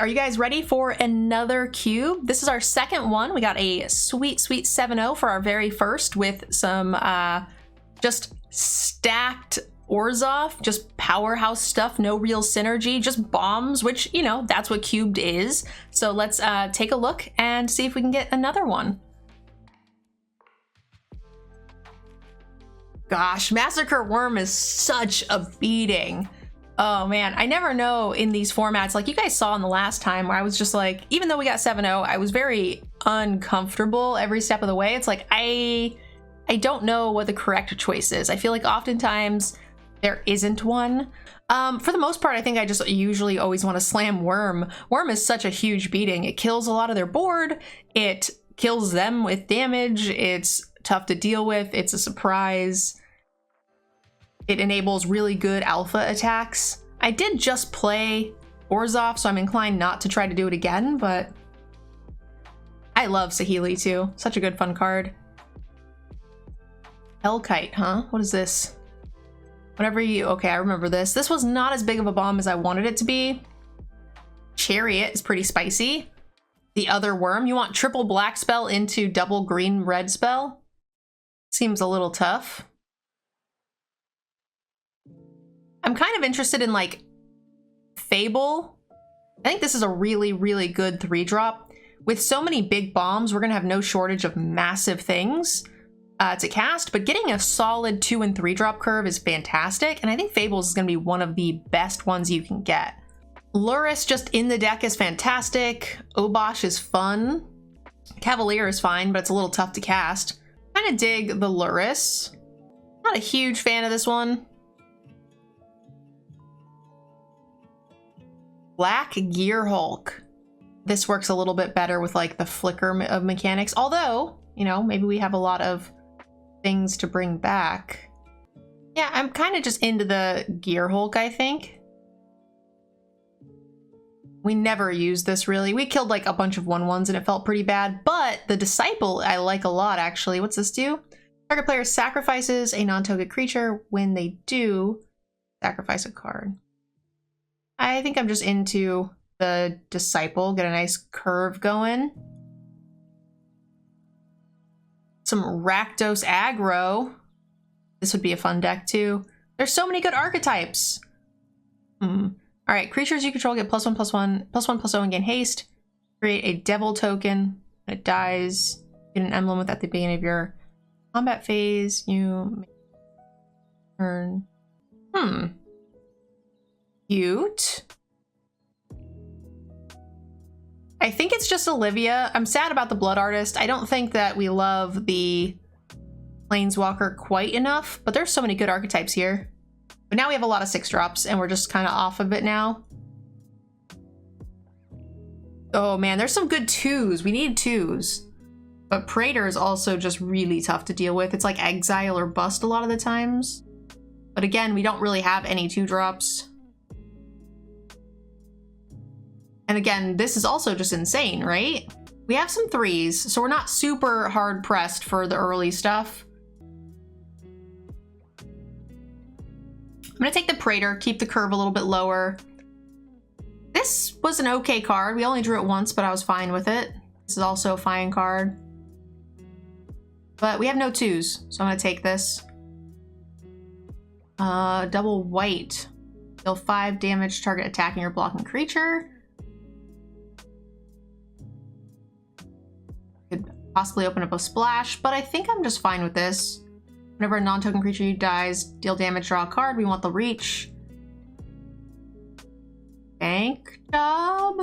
right, are you guys ready for another cube? This is our second one. We got a sweet 7-0 for our very first with some just stacked Orzhov, just powerhouse stuff, no real synergy, just bombs, which, you know, that's what cubed is. So let's take a look and see if we can get another one. Gosh, Massacre Worm is such a beating. Oh man, I never know in these formats, like you guys saw in the last time where I was just like, even though we got 7-0, I was very uncomfortable every step of the way. It's like, I don't know what the correct choice is. I feel like oftentimes there isn't one. For the most part, I think I just usually always want to slam Worm. Worm is such a huge beating. It kills a lot of their board. It kills them with damage. It's tough to deal with. It's a surprise. It enables really good alpha attacks. I did just play Orzhov, so I'm inclined not to try to do it again, but I love Saheeli too. Such a good fun card. Hellkite, huh? What is this? Whatever you... Okay, I remember this. This was not as big of a bomb as I wanted it to be. Chariot is pretty spicy. The other worm. You want triple black spell into double green red spell? Seems a little tough. I'm kind of interested in like Fable. I think this is a really, really good 3-drop. With so many big bombs, we're gonna have no shortage of massive things to cast, but getting a solid 2 and 3-drop curve is fantastic. And I think Fables is gonna be one of the best ones you can get. Lurrus just in the deck is fantastic. Obosh is fun. Cavalier is fine, but it's a little tough to cast. Kind of dig the Lurrus. Not a huge fan of this one. Black Gear Hulk. This works a little bit better with like the flicker of mechanics, although, you know, maybe we have a lot of things to bring back. Yeah, I'm kind of just into the Gear Hulk, I think. We never used this really. We killed like a bunch of 1/1s and it felt pretty bad, but the Disciple I like a lot actually. What's this do? Target player sacrifices a non-token creature. When they do, sacrifice a card. I think I'm just into the Disciple. Get a nice curve going. Some Rakdos aggro. This would be a fun deck too. There's so many good archetypes. All right, creatures you control get +1/+1/+1/+0 and gain haste. Create a devil token. When it dies, get an emblem with at the beginning of your combat phase. You turn. Cute. I think it's just Olivia. I'm sad about the Blood Artist. I don't think that we love the Planeswalker quite enough, but there's so many good archetypes here. But now we have a lot of 6-drops and we're just kind of off of it now. Oh man, there's some good 2s. We need 2s. But Praetor is also just really tough to deal with. It's like exile or bust a lot of the times. But again, we don't really have any 2-drops. And again, this is also just insane, right? We have some 3s, so we're not super hard pressed for the early stuff. I'm gonna take the Praetor, keep the curve a little bit lower. This was an okay card. We only drew it once, but I was fine with it. This is also a fine card. But we have no 2s, so I'm gonna take this. Double white. Deal 5 damage to target attacking or blocking creature. Could possibly open up a splash, but I think I'm just fine with this. Whenever a non-token creature dies, deal damage, draw a card. We want the reach. Bank job.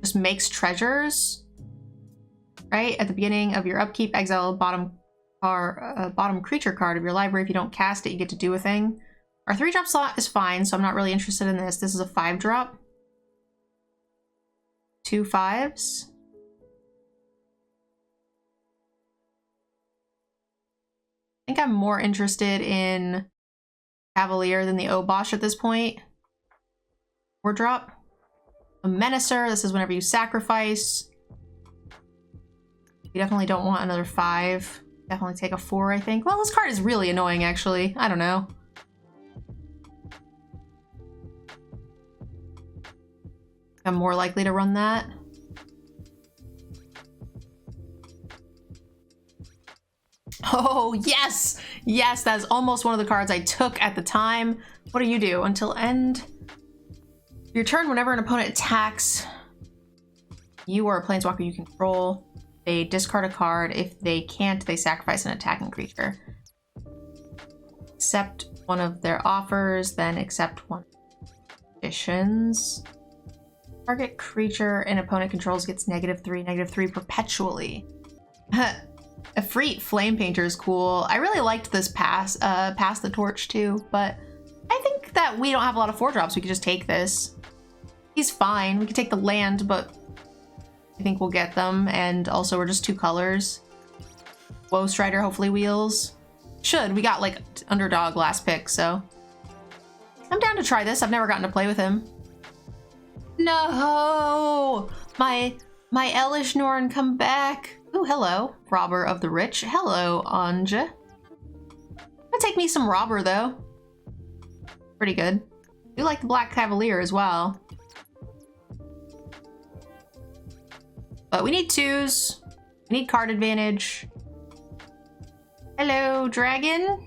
Just makes treasures. Right? At the beginning of your upkeep, exile a bottom creature card of your library. If you don't cast it, you get to do a thing. Our 3-drop slot is fine, so I'm not really interested in this. This is a 5-drop. 2 5s. I think I'm more interested in Cavalier than the Obosh at this point. 4-drop. A Menacer. This is whenever you sacrifice. You definitely don't want another 5. Definitely take a 4, I think. Well, this card is really annoying, actually. I don't know. I'm more likely to run that. Oh, yes! Yes, that is almost one of the cards I took at the time. What do you do? Until end your turn, whenever an opponent attacks you or a planeswalker you control, they discard a card. If they can't, they sacrifice an attacking creature. Accept one of their offers, then accept one conditions. Target creature an opponent controls gets -3/-3 perpetually. A free flame painter is cool. I really liked this pass the torch too, but I think that we don't have a lot of 4-drops. We could just take this. He's fine. We could take the land, but I think we'll get them. And also we're just 2 colors. Woe Strider hopefully wheels. Should. We got like underdog last pick, so I'm down to try this. I've never gotten to play with him. No! My Elish Norn, come back. Ooh, hello, Robber of the Rich. Hello, Anja. Gonna take me some Robber, though. Pretty good. I do like the Black Cavalier as well. But we need 2s. We need card advantage. Hello, Dragon.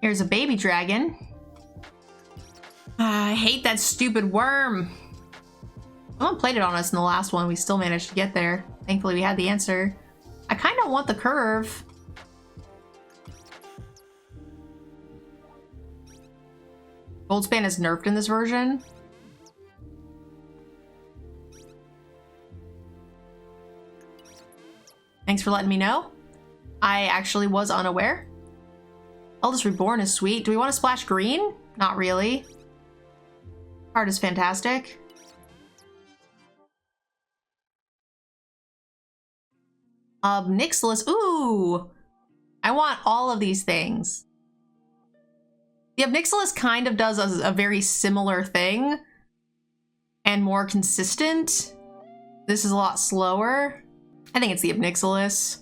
Here's a baby dragon. I hate that stupid worm. Someone played it on us in the last one. We still managed to get there. Thankfully, we had the answer. I kind of want the curve. Goldspan is nerfed in this version. Thanks for letting me know. I actually was unaware. Eldest Reborn is sweet. Do we want to splash green? Not really. Card is fantastic. Obnixilis. Ooh! I want all of these things. The Obnixilis kind of does a very similar thing and more consistent. This is a lot slower. I think it's the Obnixilis.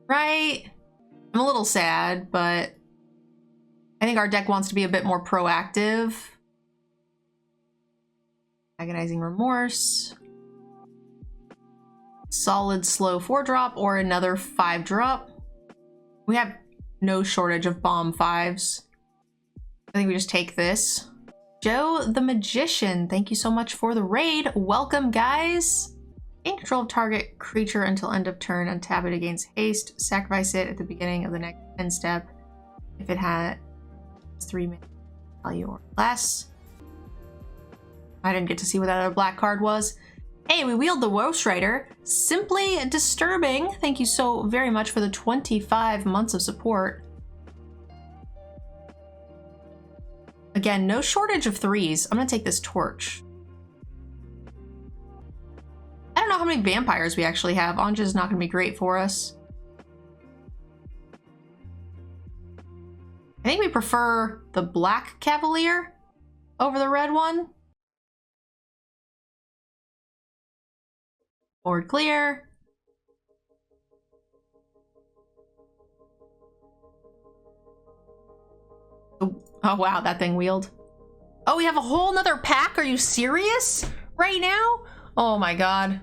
Right? I'm a little sad, but I think our deck wants to be a bit more proactive. Agonizing Remorse. Solid slow 4-drop or another 5-drop. We have no shortage of bomb 5s. I think we just take this. Joe the Magician, thank you so much for the raid. Welcome, guys. Gain control of target creature until end of turn. Untap it against haste. Sacrifice it at the beginning of the next end step. If it had 3 mana value or less. I didn't get to see what that other black card was. Hey, we wield the Woe Strider. Simply disturbing. Thank you so very much for the 25 months of support. Again, no shortage of 3s. I'm gonna take this torch. I don't know how many vampires we actually have. Anja's not gonna be great for us. I think we prefer the Black Cavalier over the red one. Board clear. Oh wow, that thing wheeled. Oh, we have a whole nother pack? Are you serious? Right now? Oh my god.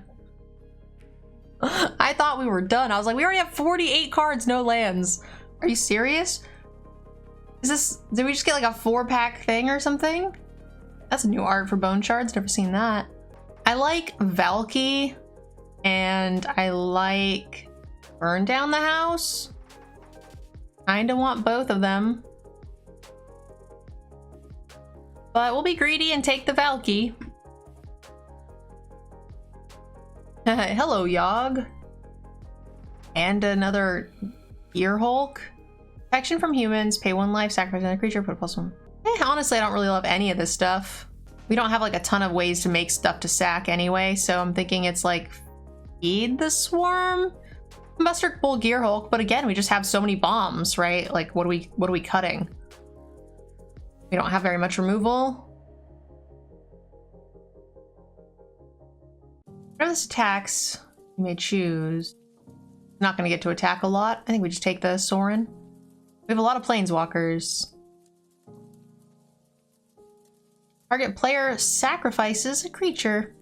I thought we were done. I was like, we already have 48 cards, no lands. Are you serious? Is this, did we just get like a 4-pack thing or something? That's new art for Bone Shards, never seen that. I like Valky and I like Burn Down the House. Kinda want both of them. But we'll be greedy and take the Valky. Hello, Yogg. And another Gear Hulk. Protection from humans, pay 1 life, sacrifice another creature, put a +1. Honestly, I don't really love any of this stuff. We don't have like a ton of ways to make stuff to sack anyway, so I'm thinking it's like feed the swarm. Buster Bull Gear Hulk, but again, we just have so many bombs, right? Like what are we cutting? We don't have very much removal. Whenever this attacks, you may choose. Not gonna get to attack a lot. I think we just take the Sorin. We have a lot of planeswalkers. Target player sacrifices a creature.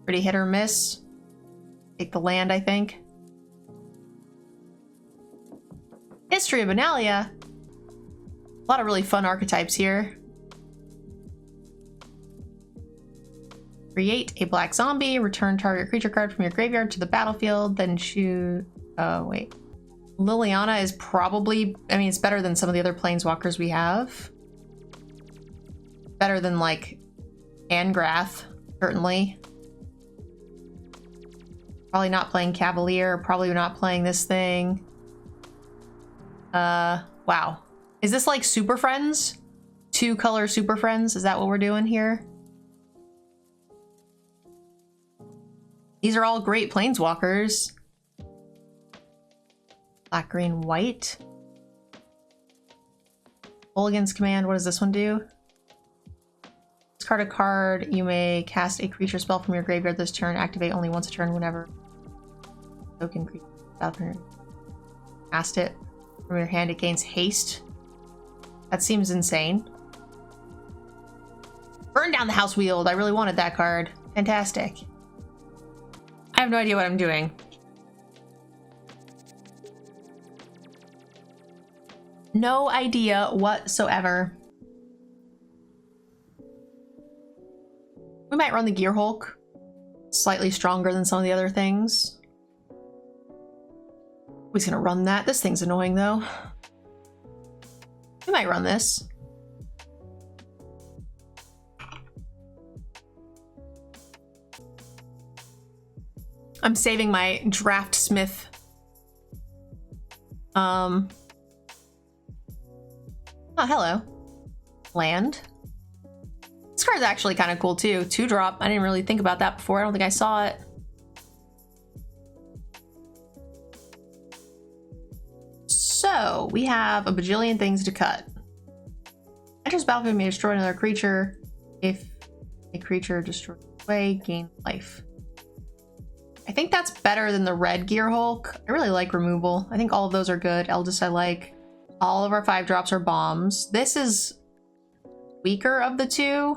Pretty hit or miss. Take the land, I think. History of Analia. A lot of really fun archetypes here. Create a black zombie, return target creature card from your graveyard to the battlefield, then shoot... Oh, wait. Liliana is probably... I mean, it's better than some of the other planeswalkers we have. Better than, like, Angrath, certainly. Probably not playing Cavalier, probably not playing this thing. Wow. Is this like Super Friends? 2-color Super Friends? Is that what we're doing here? These are all great planeswalkers. Black, green, white. Mulligan's Command, what does this one do? Discard a card. You may cast a creature spell from your graveyard this turn. Activate only once a turn whenever. Token creature. Cast it from your hand. It gains haste. That seems insane. Burn down the House Wheeled. I really wanted that card. Fantastic. I have no idea what I'm doing. No idea whatsoever. We might run the Gear Hulk. Slightly stronger than some of the other things. Who's gonna run that? This thing's annoying though. We might run this. I'm saving my Draftsmith. Oh, hello. Land. This card's actually kind of cool too. 2-drop. I didn't really think about that before. I don't think I saw it. So we have a bajillion things to cut. Enters battlefield may destroy another creature. If a creature destroys away, gain life. I think that's better than the red Gear Hulk. I really like removal. I think all of those are good. Eldest I like. All of our 5-drops are bombs. This is weaker of the two.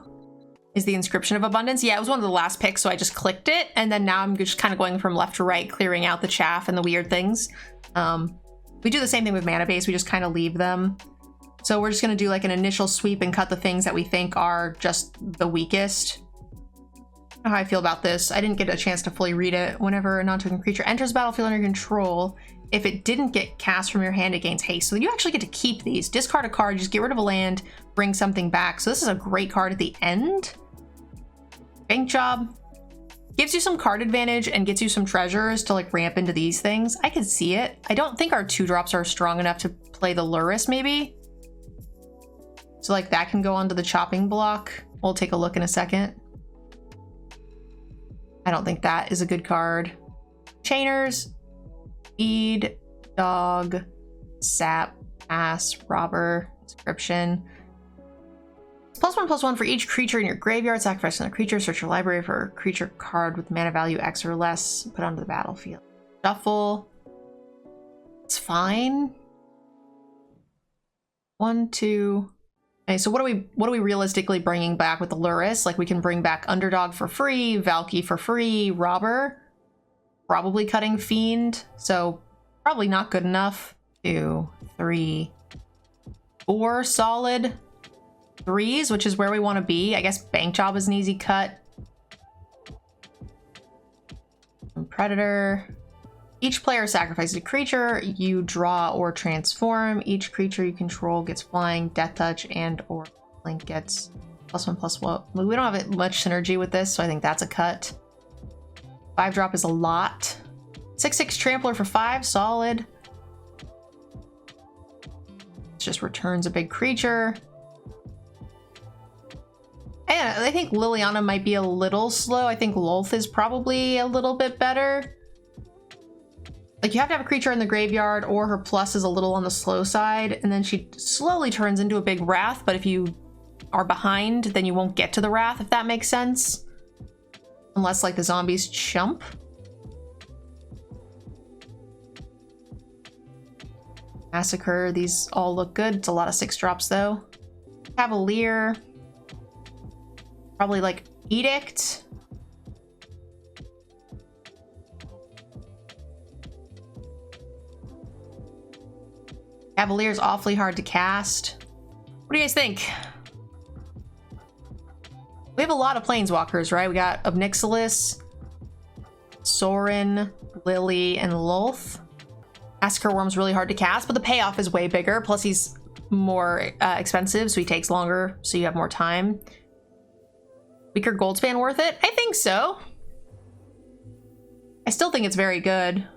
Is the Inscription of Abundance. Yeah, it was one of the last picks, so I just clicked it. And then now I'm just kind of going from left to right, clearing out the chaff and the weird things. We do the same thing with Mana Base. We just kind of leave them. So we're just going to do like an initial sweep and cut the things that we think are just the weakest. I don't know how I feel about this. I didn't get a chance to fully read it. Whenever a non-token creature enters the battlefield under your control, if it didn't get cast from your hand, it gains haste. So you actually get to keep these. Discard a card, just get rid of a land, bring something back. So this is a great card at the end. Bank Job. Gives you some card advantage and gets you some treasures to like ramp into these things. I can see it. I don't think our 2-drops are strong enough to play the Lurrus maybe. So like that can go onto the chopping block. We'll take a look in a second. I don't think that is a good card. Chainers, Feed, Dog, Sap, Ass, Robber, Inscription. +1/+1 for each creature in your graveyard. Sacrifice another creature. Search your library for a creature card with mana value X or less. Put onto the battlefield. Shuffle. It's fine. 1, 2. Okay, so what are we realistically bringing back with the Lurrus? Like we can bring back Underdog for free, Valky for free, Robber, probably cutting Fiend, so probably not good enough. 2, 3, 4 solid 3s, which is where we want to be. I guess Bank Job is an easy cut. And Predator. Each player sacrifices a creature, you draw or transform. Each creature you control gets flying, death touch, and or link gets +1/+1. We don't have much synergy with this, so I think that's a cut. 5-drop is a lot. 6/6 Trampler for 5, solid. It just returns a big creature. And I think Liliana might be a little slow. I think Lolth is probably a little bit better. Like you have to have a creature in the graveyard or her plus is a little on the slow side and then she slowly turns into a big wrath, but if you are behind then you won't get to the wrath, if that makes sense. Unless like the zombies chump. Massacre, these all look good. It's a lot of 6-drops though. Cavalier. Probably like Edict. Cavalier's awfully hard to cast. What do you guys think? We have a lot of planeswalkers, right? We got Obnixilis, Sorin, Lily, and Lolth. Massacre Worm's really hard to cast, but the payoff is way bigger. Plus he's more expensive, so he takes longer, so you have more time. Weaker Goldspan worth it? I think so. I still think it's very good.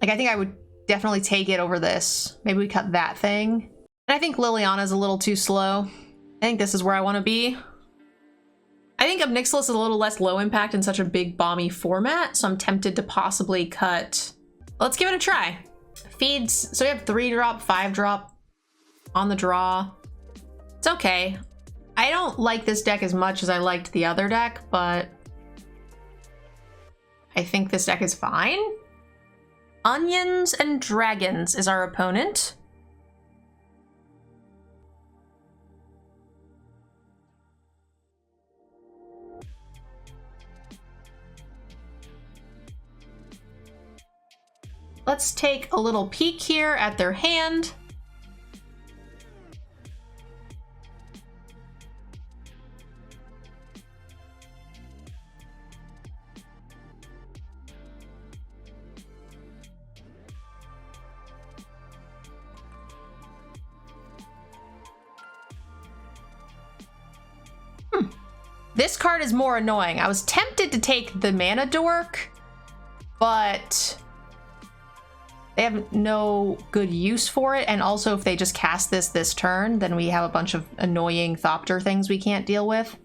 Like, I think I would definitely take it over this. Maybe we cut that thing. And I think Liliana's a little too slow. I think this is where I want to be. I think Obnixilis is a little less low impact in such a big bomby format, so I'm tempted to possibly cut. Let's give it a try. Feeds, so we have 3-drop, 5-drop on the draw. It's okay. I don't like this deck as much as I liked the other deck, but I think this deck is fine. Onions and Dragons is our opponent. Let's take a little peek here at their hand. This card is more annoying. I was tempted to take the Mana Dork, but they have no good use for it. And also, if they just cast this turn, then we have a bunch of annoying Thopter things we can't deal with.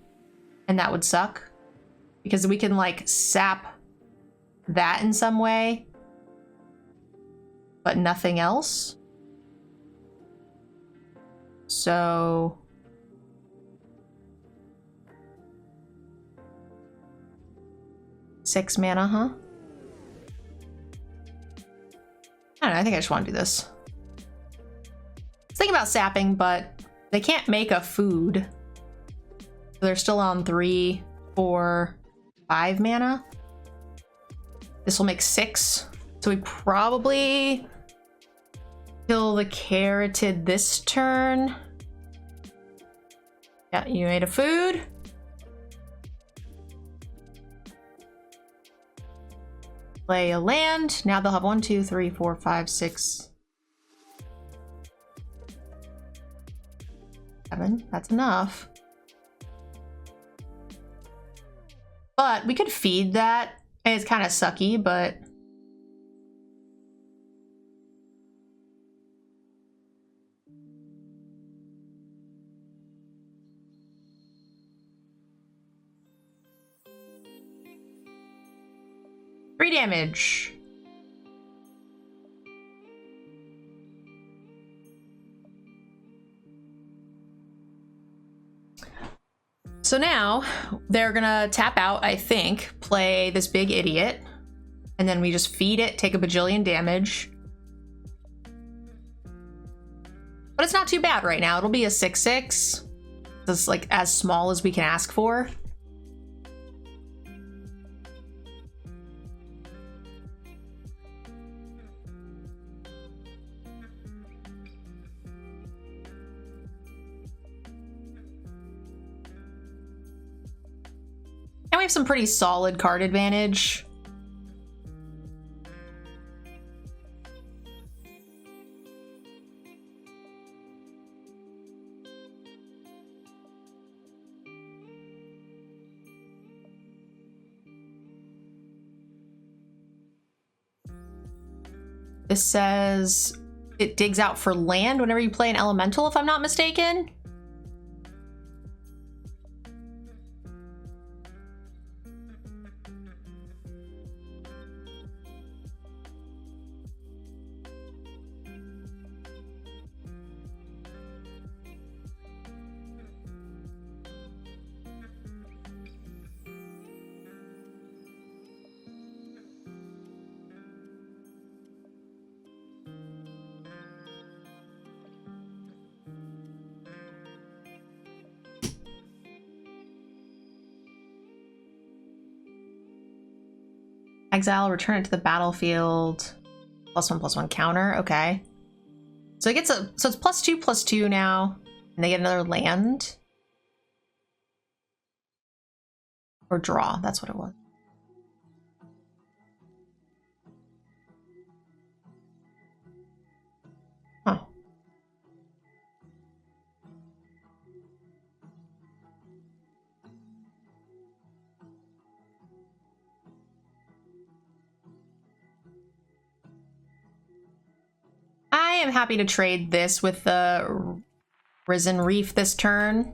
And that would suck. Because we can, like, sap that in some way, but nothing else. So... Six mana, huh? I don't know, I think I just want to do this. I was thinking about sapping, but they can't make a food. So they're still on 3, 4, 5 mana. This will make 6. So we probably kill the Carotid this turn. Yeah, you made a food. Play a land. Now they'll have 1, 2, 3, 4, 5, 6, 7. That's enough. But we could feed that. And it's kind of sucky, but three damage. So now they're gonna tap out, I think, play this big idiot, and then we just feed it, take a bajillion damage. But it's not too bad right now. It'll be a 6/6. It's like as small as we can ask for. And we have some pretty solid card advantage. This says it digs out for land whenever you play an elemental, if I'm not mistaken. Exile, return it to the battlefield. +1/+1 counter, okay. So it gets a, so it's +2/+2 now, and they get another land. Or draw, that's what it was. Huh. I am happy to trade this with the Risen Reef this turn,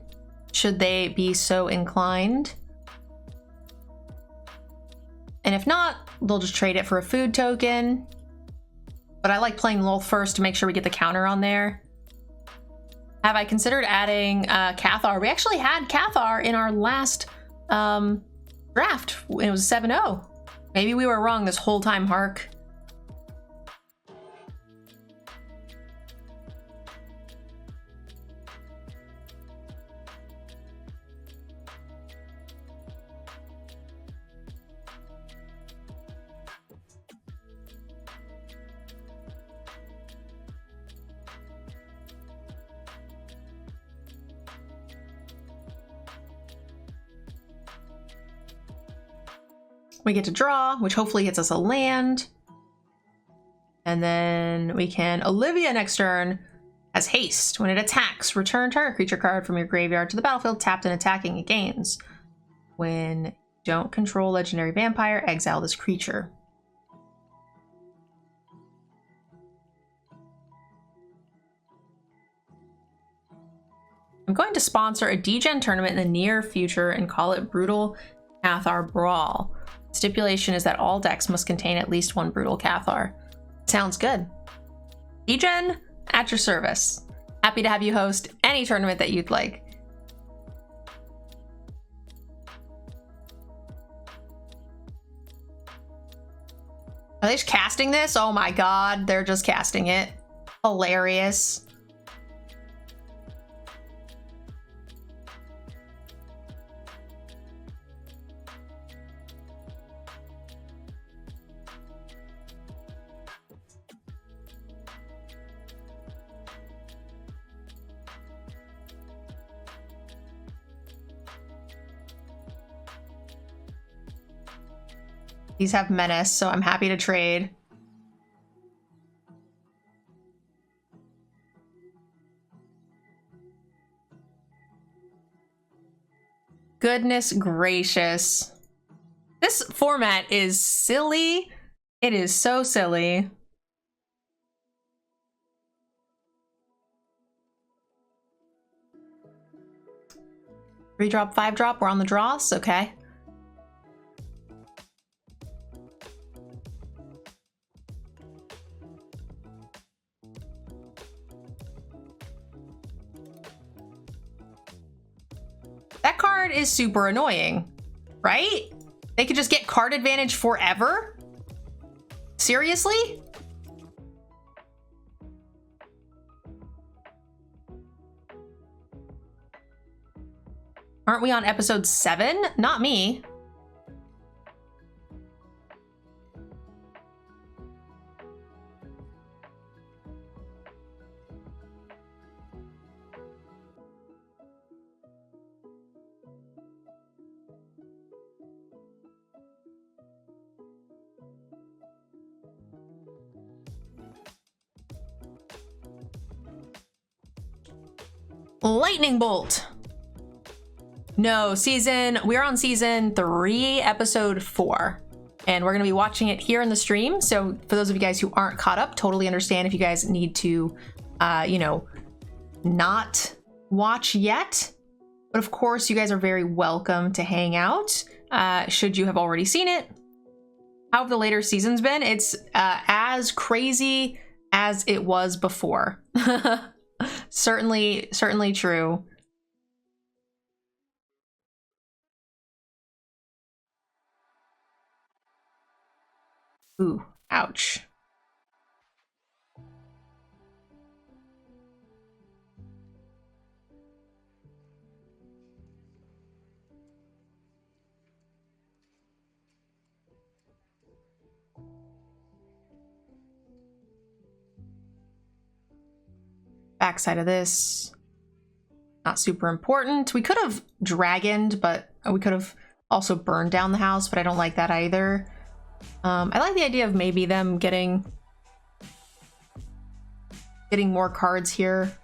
should they be so inclined. And if not, they'll just trade it for a food token. But I like playing Lolth first to make sure we get the counter on there. Have I considered adding Cathar? We actually had Cathar in our last draft. It was 7-0. Maybe we were wrong this whole time, Hark. We get to draw, which hopefully gets us a land. And then we can Olivia next turn as haste. When it attacks, return target creature card from your graveyard to the battlefield tapped and attacking it gains. When you don't control legendary vampire, exile this creature. I'm going to sponsor a D-Gen tournament in the near future and call it Brutal Cathar Brawl. Stipulation is that all decks must contain at least one Brutal Cathar. Sounds good. D-Gen, at your service. Happy to have you host any tournament that you'd like. Are they just casting this? Oh my god, they're just casting it. Hilarious. These have menace, so I'm happy to trade. Goodness gracious. This format is silly. It is so silly. Three drop, 5-drop, we're on the draws, okay. That card is super annoying, right? They could just get card advantage forever? Seriously? Aren't we on episode 7? Not me. Lightning Bolt. No, we're on season 3, episode 4. And we're gonna be watching it here in the stream. So for those of you guys who aren't caught up, totally understand if you guys need to, you know, not watch yet. But of course, you guys are very welcome to hang out, should you have already seen it. How have the later seasons been? It's as crazy as it was before. Certainly true. Ooh, ouch. Backside of this. Not super important. We could have dragoned, but we could have also burned down the house, but I don't like that either. I like the idea of maybe them getting more cards here.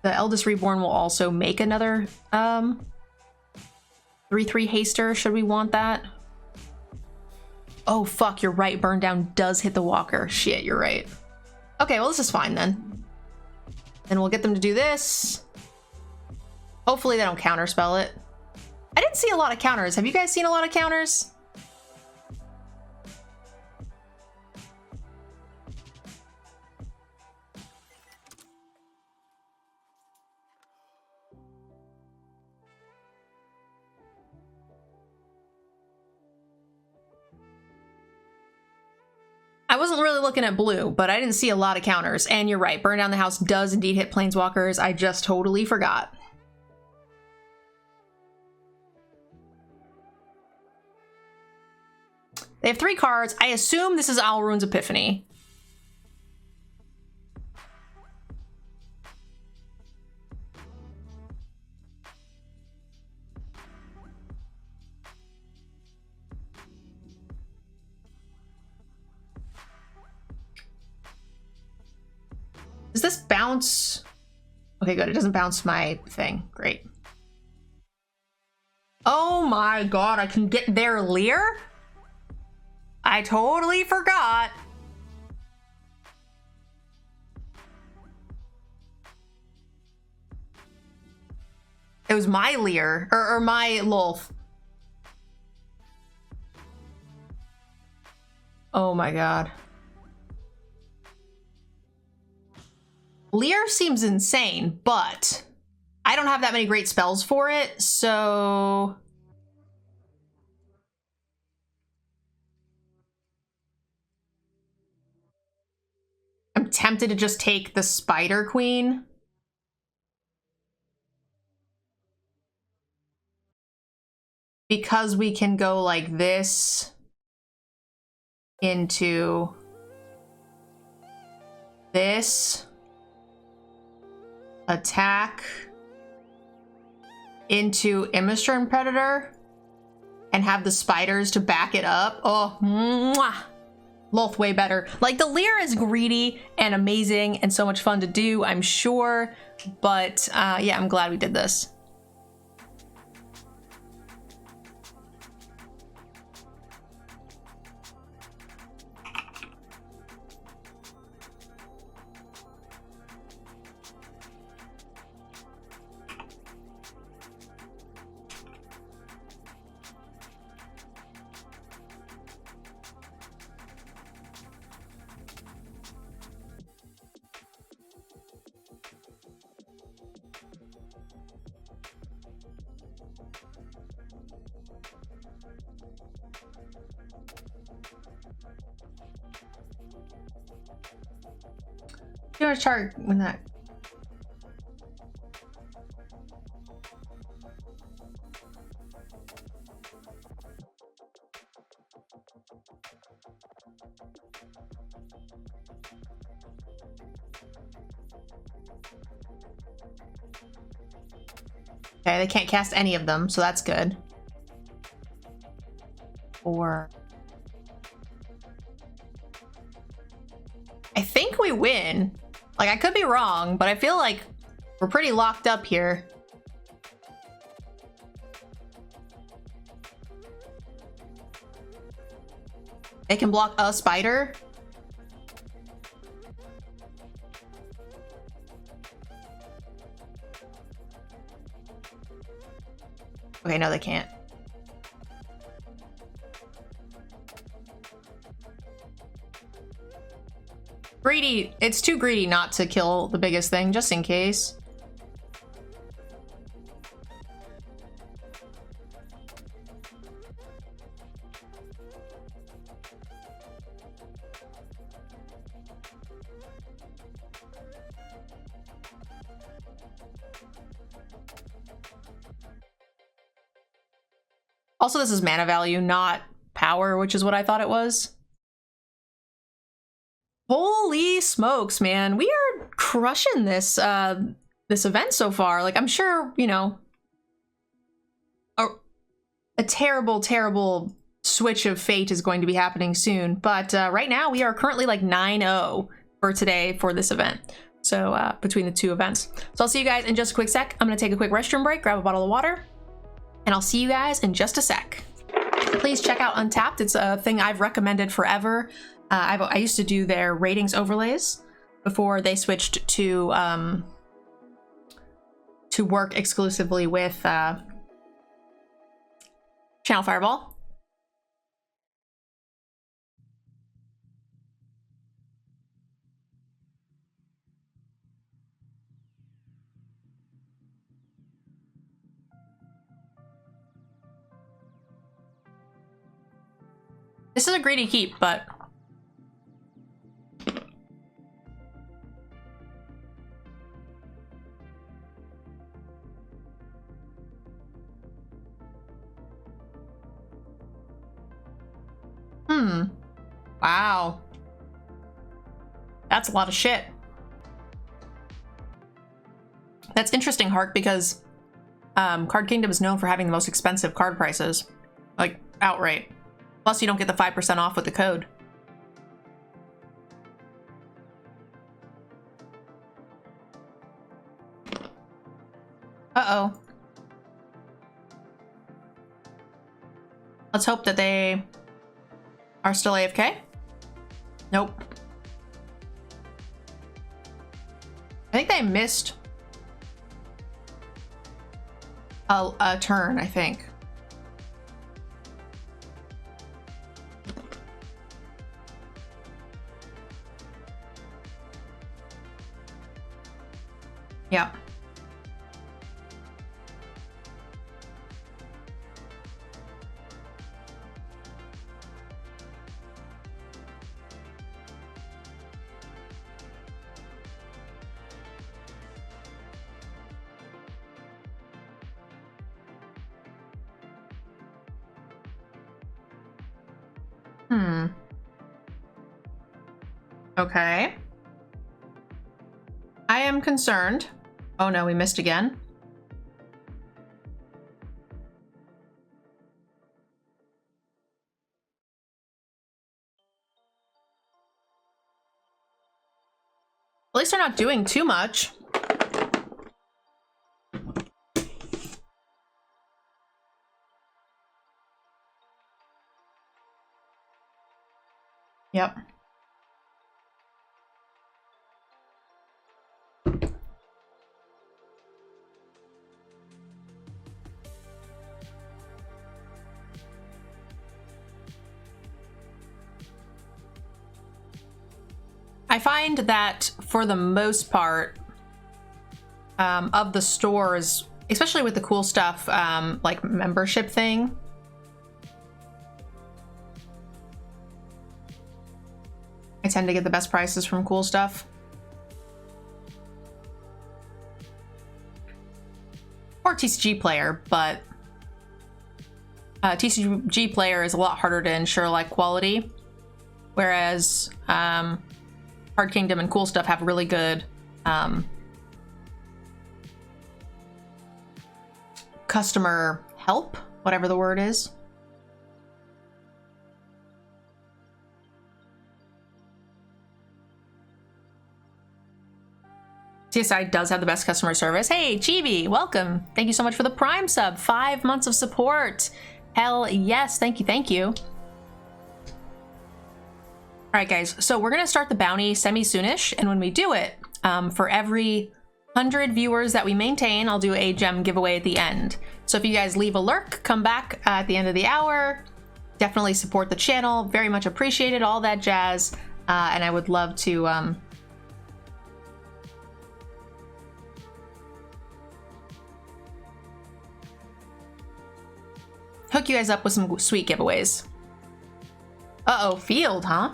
The Eldest Reborn will also make another 3/3 haster, should we want that? Oh fuck, you're right, burn down does hit the walker. Shit, you're right. Okay, well this is fine then. Then we'll get them to do this. Hopefully they don't counterspell it. I didn't see a lot of counters. Have you guys seen a lot of counters? I wasn't really looking at blue, but I didn't see a lot of counters. And you're right, burn down the house does indeed hit planeswalkers. I just totally forgot. They have 3 cards. I assume this is Alrune's Epiphany. Does this bounce? Okay, good. It doesn't bounce my thing. Great. Oh my god, I can get their Leer? I totally forgot. It was my Leer, or my Lolth. Oh my god. Leer seems insane, but I don't have that many great spells for it, so... I'm tempted to just take the Spider Queen. Because we can go like this into this. Attack into Imistern Predator and have the spiders to back it up. Oh, mwah. Lolth way better. Like, the Leer is greedy and amazing and so much fun to do, I'm sure. But yeah, I'm glad we did this. You want to chart when that? Okay, they can't cast any of them, so that's good. Or I think we win. Like, I could be wrong, but I feel like we're pretty locked up here. They can block a spider. Okay, no, they can't. Greedy. It's too greedy not to kill the biggest thing, just in case. Also, this is mana value, not power, which is what I thought it was. Holy smokes, man. We are crushing this this event so far. Like, I'm sure, you know, a terrible, terrible switch of fate is going to be happening soon. But right now, we are currently like 9-0 for today for this event. So between the two events. So I'll see you guys in just a quick sec. I'm going to take a quick restroom break, grab a bottle of water, and I'll see you guys in just a sec. Please check out Untapped. It's a thing I've recommended forever. I used to do their ratings overlays before they switched to work exclusively with Channel Fireball. This is a greedy keep, but wow. That's a lot of shit. That's interesting, Hark, because Card Kingdom is known for having the most expensive card prices. Like, outright. Plus, you don't get the 5% off with the code. Uh-oh. Let's hope that they are still AFK. Nope. I think they missed a turn, I think. Yeah. Okay. I am concerned. Oh no, we missed again. At least they're not doing too much. Yep. I find that for the most part of the stores, especially with the cool stuff, like membership thing, I tend to get the best prices from cool stuff. Or TCG Player, but TCG Player is a lot harder to ensure like quality, whereas Card Kingdom and cool stuff have really good customer help, whatever the word is. CSI does have the best customer service. Hey, Chibi, welcome. Thank you so much for the Prime sub. 5 months of support. Hell yes, thank you, thank you. All right, guys, so we're gonna start the bounty semi-soonish, and when we do it, for every 100 viewers that we maintain, I'll do a gem giveaway at the end. So if you guys leave a lurk, come back at the end of the hour, definitely support the channel, very much appreciated, all that jazz, and I would love to hook you guys up with some sweet giveaways. Uh-oh, field, huh?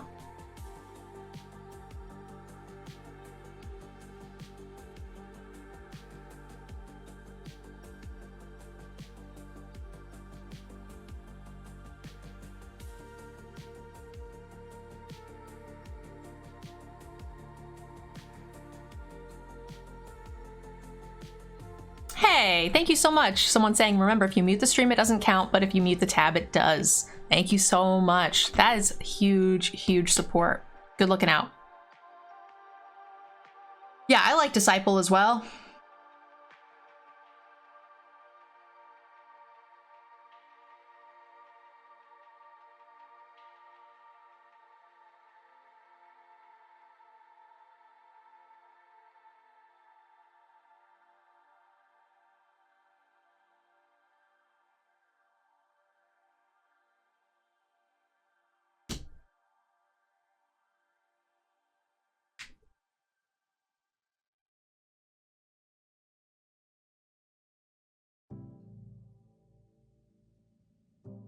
Yay! Thank you so much. Someone saying, remember, if you mute the stream, it doesn't count, but if you mute the tab, it does. Thank you so much. That is huge, huge support. Good looking out. Yeah, I like Disciple as well.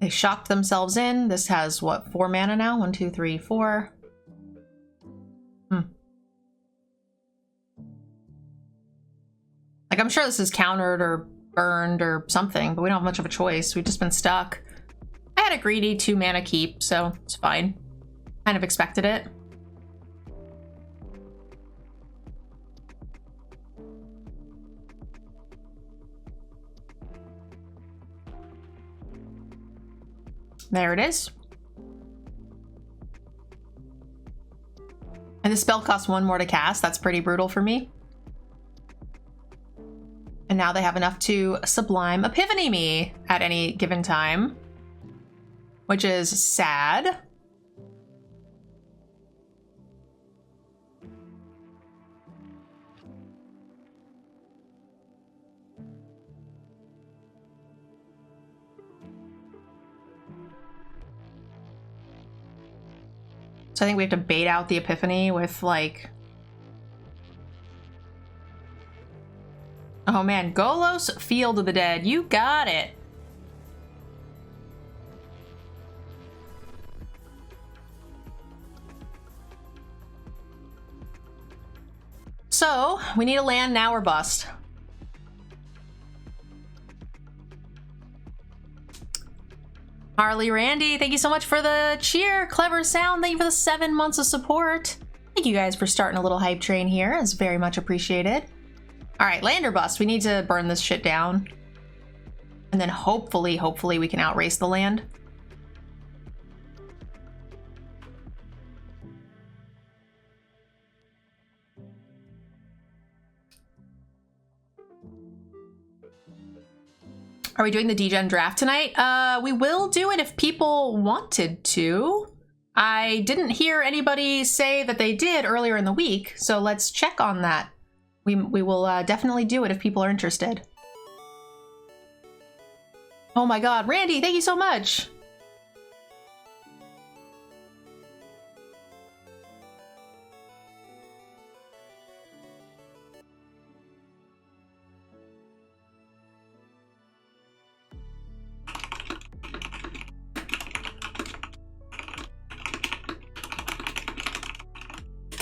They shocked themselves in. This has, what, 4 mana now? 1, 2, 3, 4. Like, I'm sure this is countered or burned or something, but we don't have much of a choice. We've just been stuck. I had a greedy 2 mana keep, so it's fine. Kind of expected it. There it is. And the spell costs 1 more to cast. That's pretty brutal for me. And now they have enough to Sublime Epiphany me at any given time, which is sad. So I think we have to bait out the Epiphany with, like... Oh man, Golos, Field of the Dead. You got it. So, we need a land now or bust. Harley Randy, thank you so much for the cheer. Clever Sound, thank you for the 7 months of support. Thank you guys for starting a little hype train here. It's very much appreciated. All right, land or bust. We need to burn this shit down. And then hopefully we can outrace the land. Are we doing the DGen draft tonight? We will do it if people wanted to. I didn't hear anybody say that they did earlier in the week, so let's check on that. We will definitely do it if people are interested. Oh my god, Randy, thank you so much!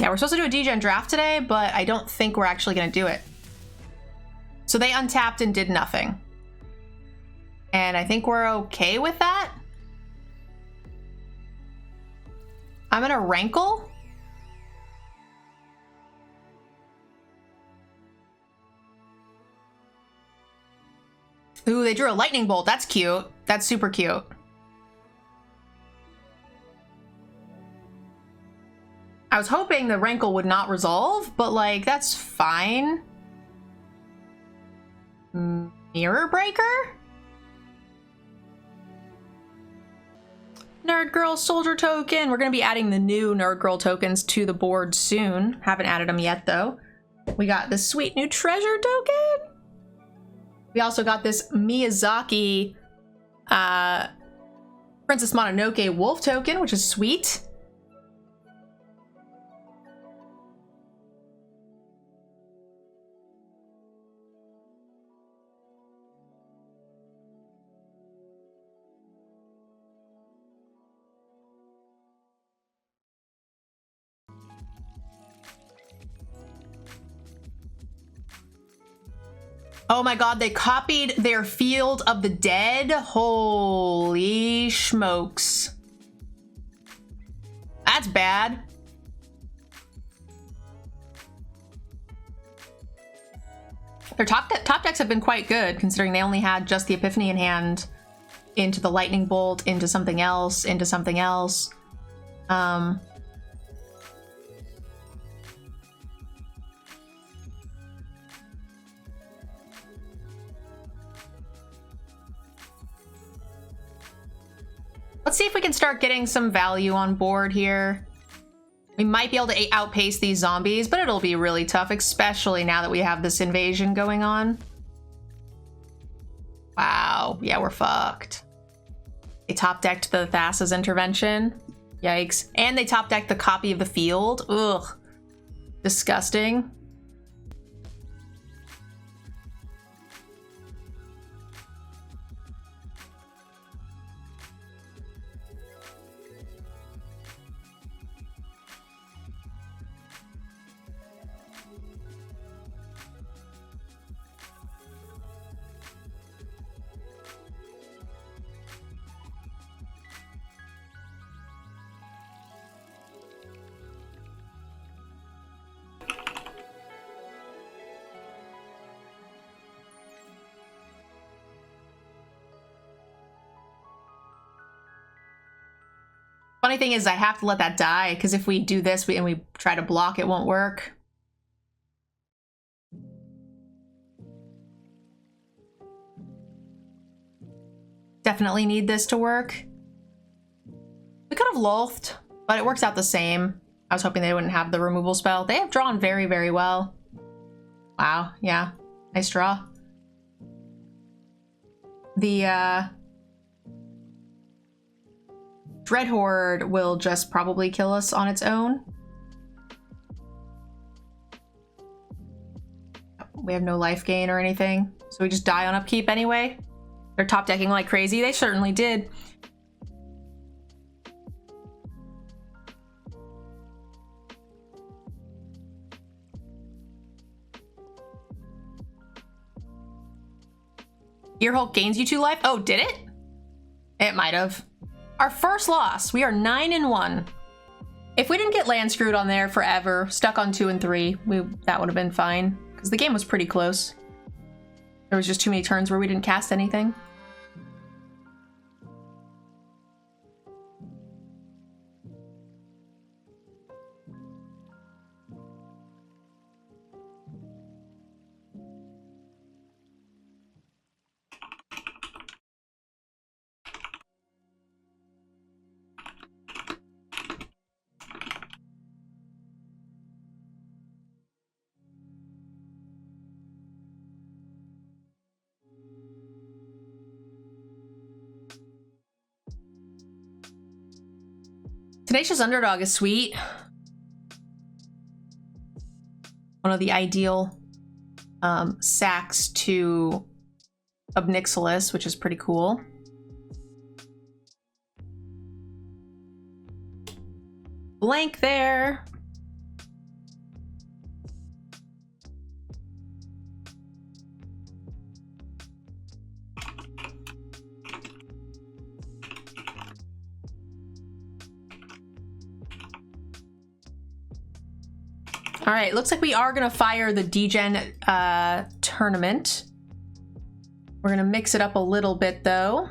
Yeah, we're supposed to do a DGen draft today, but I don't think we're actually going to do it. So they untapped and did nothing. And I think we're okay with that. I'm going to rankle. Ooh, they drew a lightning bolt. That's cute. That's super cute. I was hoping the rankle would not resolve, but like, that's fine. Mirror Breaker? Nerdgirl Soldier Token. We're going to be adding the new Nerdgirl tokens to the board soon. Haven't added them yet, though. We got this sweet new treasure token. We also got this Miyazaki Princess Mononoke wolf token, which is sweet. Oh my god, they copied their Field of the Dead? Holy smokes. That's bad. Their top decks have been quite good, considering they only had just the Epiphany in hand, into the Lightning Bolt, into something else, into something else. Let's see if we can start getting some value on board here. We might be able to outpace these zombies, but it'll be really tough, especially now that we have this invasion going on. Wow, yeah, we're fucked. They top-decked the Thassa's intervention. Yikes. And they top-decked the copy of the field. Ugh. Disgusting. Funny thing is, I have to let that die, because if we do this and we try to block, it won't work. Definitely need this to work. We could have Lolthed, but it works out the same. I was hoping they wouldn't have the removal spell. They have drawn very, very well. Wow, yeah. Nice draw. The, Dread Horde will just probably kill us on its own. We have no life gain or anything, so we just die on upkeep anyway. They're top decking like crazy. They certainly did. Earhulk gains you 2 life? Oh, did it? It might have. Our first loss. We are 9-1. If we didn't get land screwed on there forever, stuck on 2 and 3, that would have been fine. Because the game was pretty close. There was just too many turns where we didn't cast anything. Tenacious Underdog is sweet. One of the ideal sacks to Obnixilis, which is pretty cool. Blank there. All right, looks like we are gonna fire the Degen tournament. We're gonna mix it up a little bit though.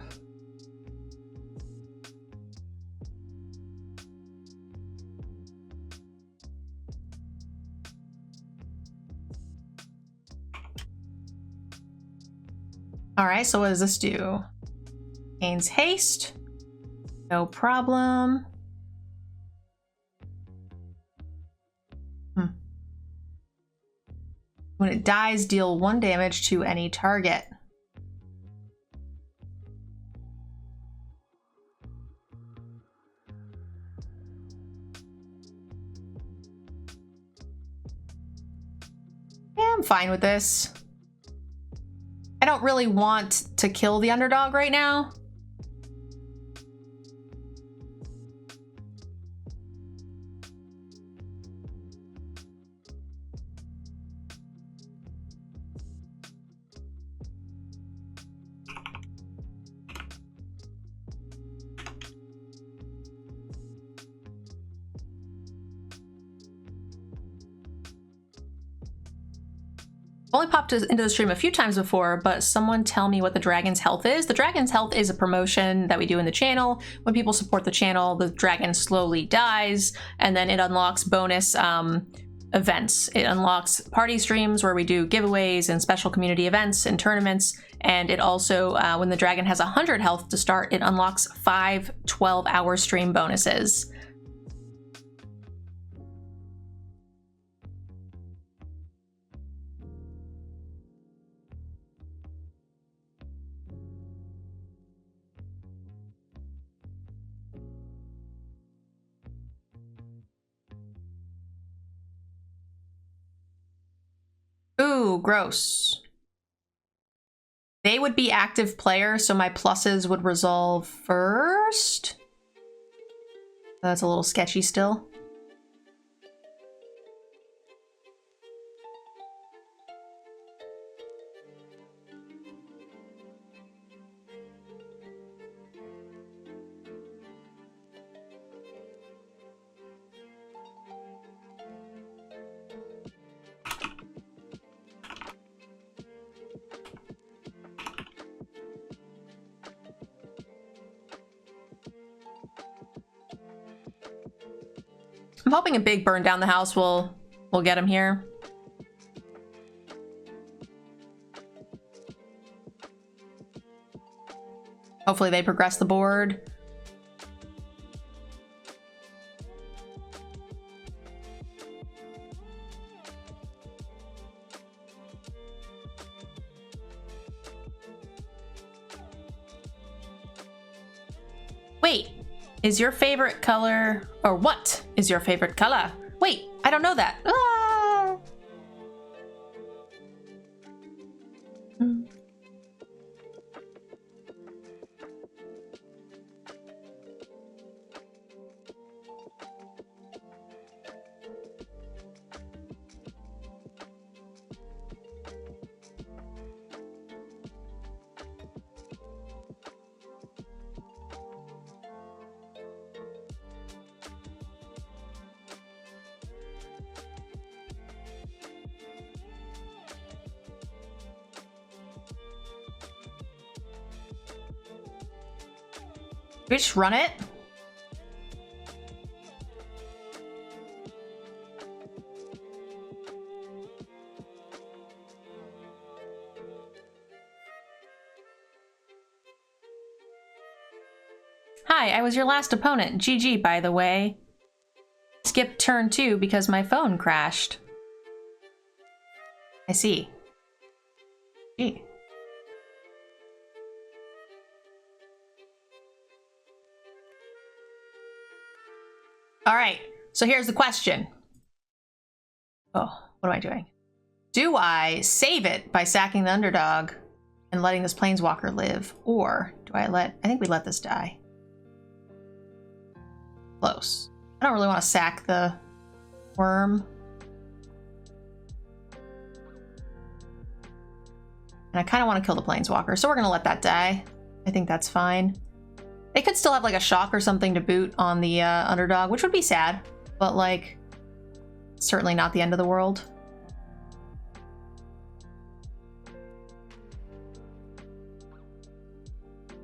All right, so what does this do? Gains haste, no problem. When it dies, deal 1 damage to any target. Yeah, I'm fine with this. I don't really want to kill the underdog right now. Only popped into the stream a few times before, but someone tell me what the Dragon's Health is. The Dragon's Health is a promotion that we do in the channel. When people support the channel, the dragon slowly dies, and then it unlocks bonus events. It unlocks party streams where we do giveaways and special community events and tournaments, and it also, when the dragon has 100 health to start, it unlocks 5 12-hour stream bonuses. Ooh, gross. They would be active players, so my pluses would resolve first. That's a little sketchy still. I'm hoping a big burn down the house will get him here. Hopefully they progress the board. Wait. Is your favorite color, or what is your favorite color? Wait, I don't know that. Ah! We just run it? Hi, I was your last opponent. GG, by the way. Skipped turn 2 because my phone crashed. I see. Gee. All right, so here's the question. Oh, what am I doing? Do I save it by sacking the underdog and letting this planeswalker live? Or do I think we let this die. Close. I don't really want to sack the worm. And I kind of want to kill the planeswalker, so we're going to let that die. I think that's fine. They could still have like a shock or something to boot on the underdog, which would be sad, but like certainly not the end of the world.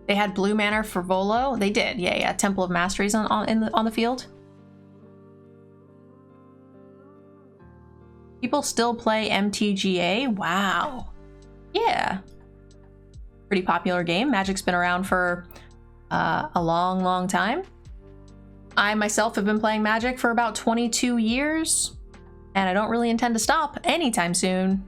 They had blue mana for Volo. They did, yeah. Temple of Masteries on the field. People still play MTGA. Wow. Yeah. Pretty popular game. Magic's been around for a long, long time. I myself have been playing Magic for about 22 years, and I don't really intend to stop anytime soon.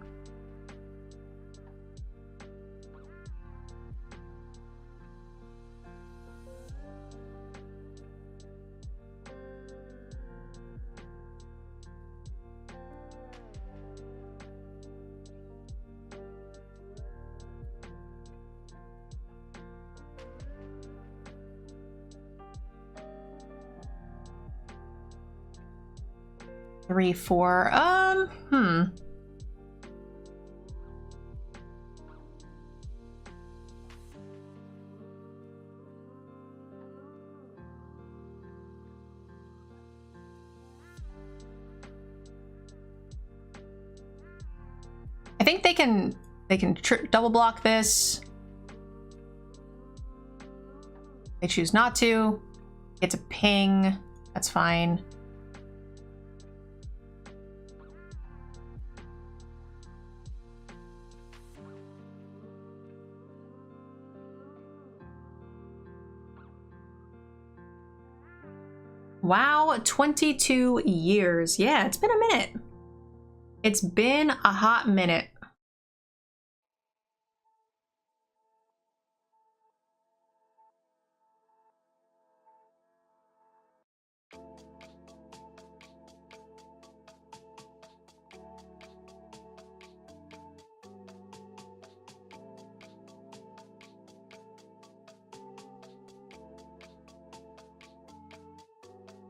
Three, four. I think they can double block this. They choose not to. It's a ping. That's fine. Wow, 22 years. Yeah, it's been a minute. It's been a hot minute.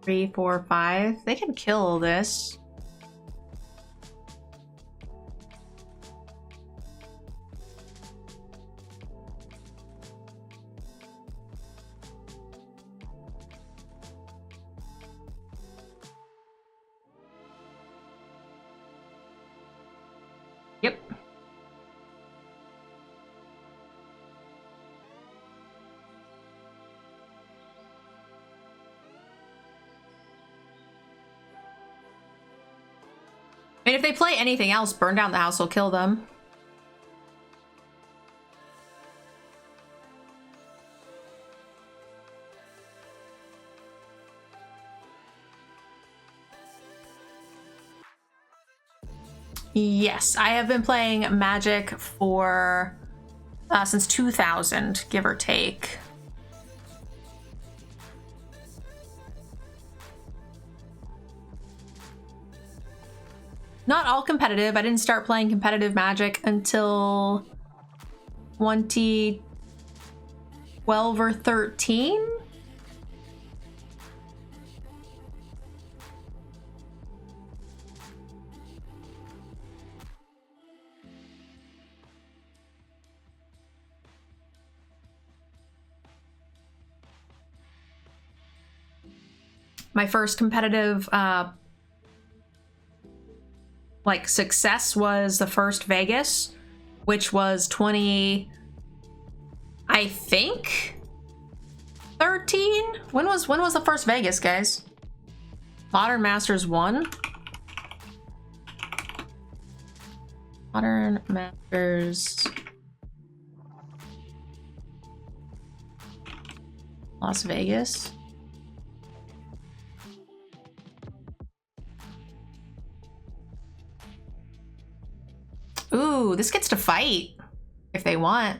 Three, four, five. They can kill this. Yep. And if they play anything else, burn down the house will kill them. Yes, I have been playing Magic for since 2000, give or take. Not all competitive. I didn't start playing competitive Magic until 2012 or 13. My first competitive like success was the first Vegas, which was 20, I think 13. When was the first Vegas, guys? Modern Masters 1. Modern Masters Las Vegas. Ooh, this gets to fight if they want.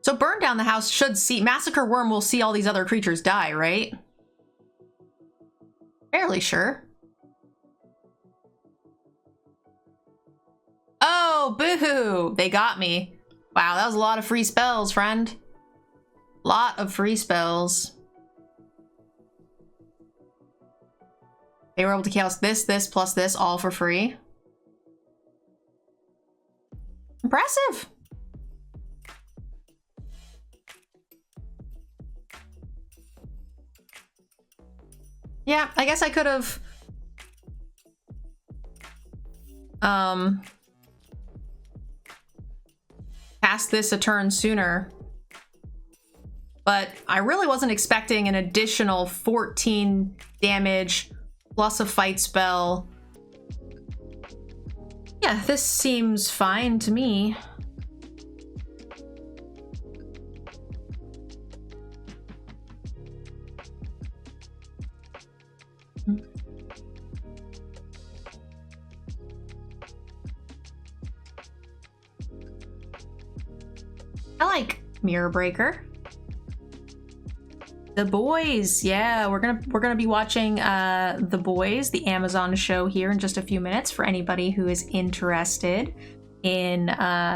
So burn down the house should see, Massacre Worm will see all these other creatures die, right? Fairly sure. Oh, boo-hoo! They got me. Wow, that was a lot of free spells, friend. Lot of free spells. They were able to cast this, plus this, all for free. Impressive! Yeah, I guess I could have... cast this a turn sooner. But I really wasn't expecting an additional 14 damage plus a fight spell. Yeah, this seems fine to me. I like Mirror Breaker. The Boys, yeah, we're gonna be watching The Boys, the Amazon show, here in just a few minutes for anybody who is interested in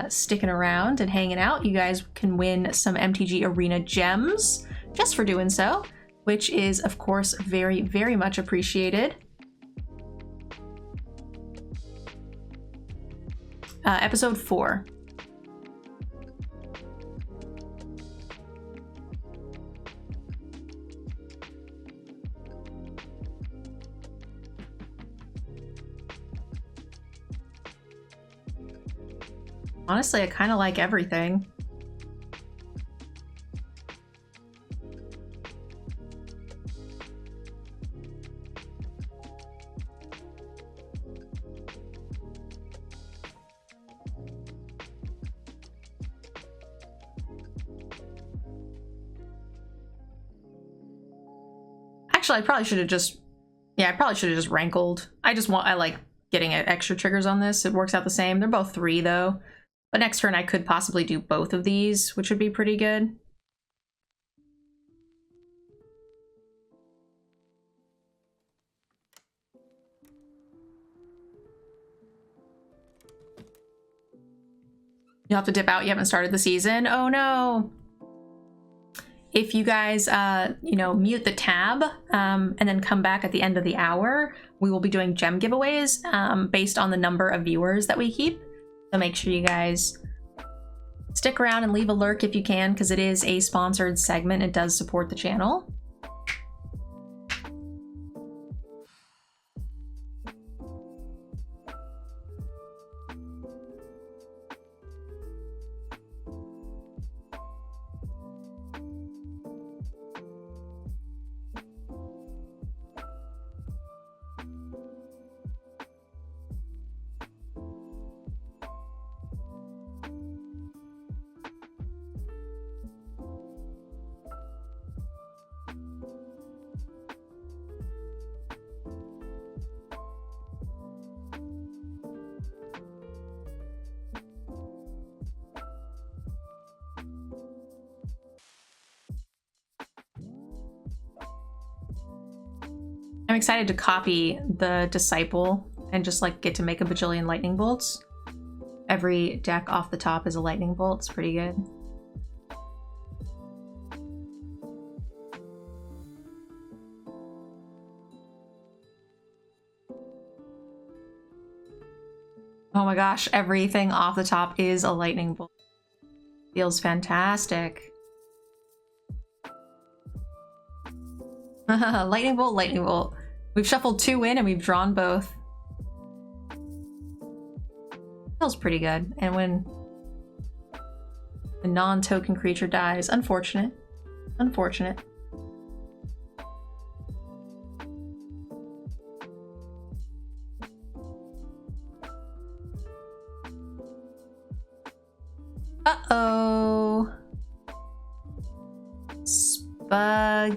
sticking around and hanging out. You guys can win some MTG Arena gems just for doing so, which is of course very, very much appreciated. episode 4. Honestly, I kind of like everything. Actually, I probably should have just... Yeah, I probably should have just rankled. I like getting extra triggers on this. It works out the same. They're both 3, though. But next turn, I could possibly do both of these, which would be pretty good. You'll have to dip out. You haven't started the season. Oh, no. If you guys, you know, mute the tab and then come back at the end of the hour, we will be doing gem giveaways based on the number of viewers that we keep. So make sure you guys stick around and leave a lurk if you can, because it is a sponsored segment. It does support the channel. I'm excited to copy the Disciple and just like get to make a bajillion lightning bolts. Every deck off the top is a lightning bolt. It's pretty good. Oh my gosh, everything off the top is a lightning bolt. Feels fantastic. Lightning bolt, lightning bolt. We've shuffled 2 in and we've drawn both. Feels pretty good. And when a non-token creature dies, unfortunate. Unfortunate. Uh-oh. SpaghettiOs.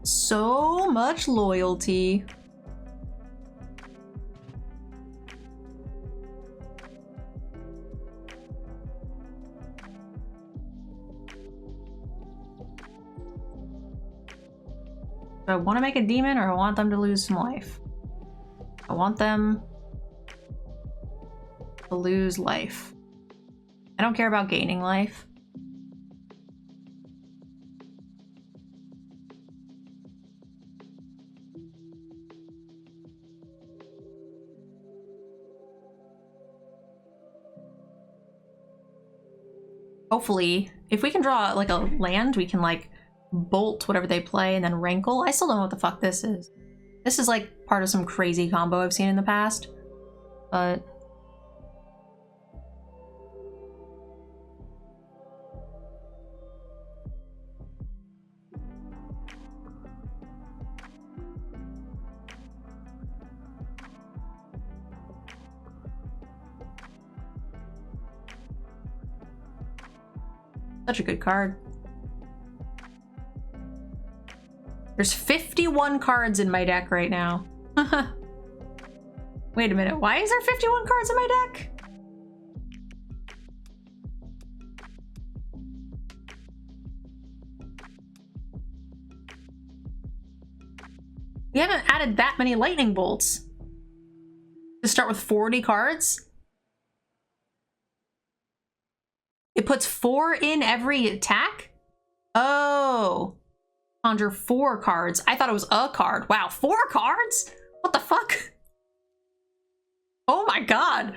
So much loyalty. Do I want to make a demon or I want them to lose some life? I want them to lose life. I don't care about gaining life. Hopefully, if we can draw like a land, we can like bolt whatever they play and then rankle. I still don't know what the fuck this is. This is like part of some crazy combo I've seen in the past, but Such a good card. There's 51 cards in my deck right now. Wait a minute, why is there 51 cards in my deck? We haven't added that many lightning bolts. To start with 40 cards? It puts 4 in every attack? Oh. Conjure 4 cards. I thought it was a card. Wow, 4 cards? What the fuck? Oh my god.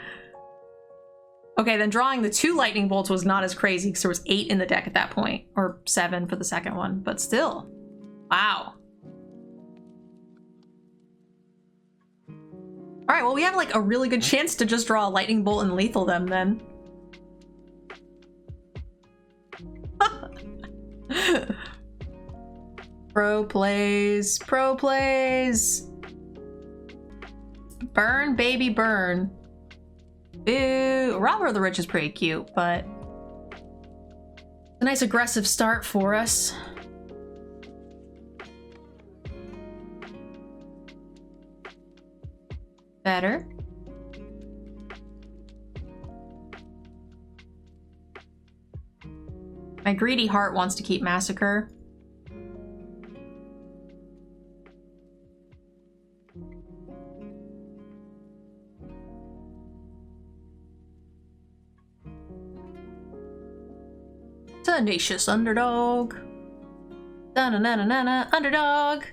Okay, then drawing the 2 lightning bolts was not as crazy because there was 8 in the deck at that point. Or 7 for the second one, but still. Wow. Alright, well we have like a really good chance to just draw a lightning bolt and lethal them then. Pro plays, pro plays. Burn, baby, burn. Ew, Robber of the Rich is pretty cute, but a nice aggressive start for us. Better. My greedy heart wants to keep Massacre. Tenacious underdog. Da-na-na-na-na-na, underdog.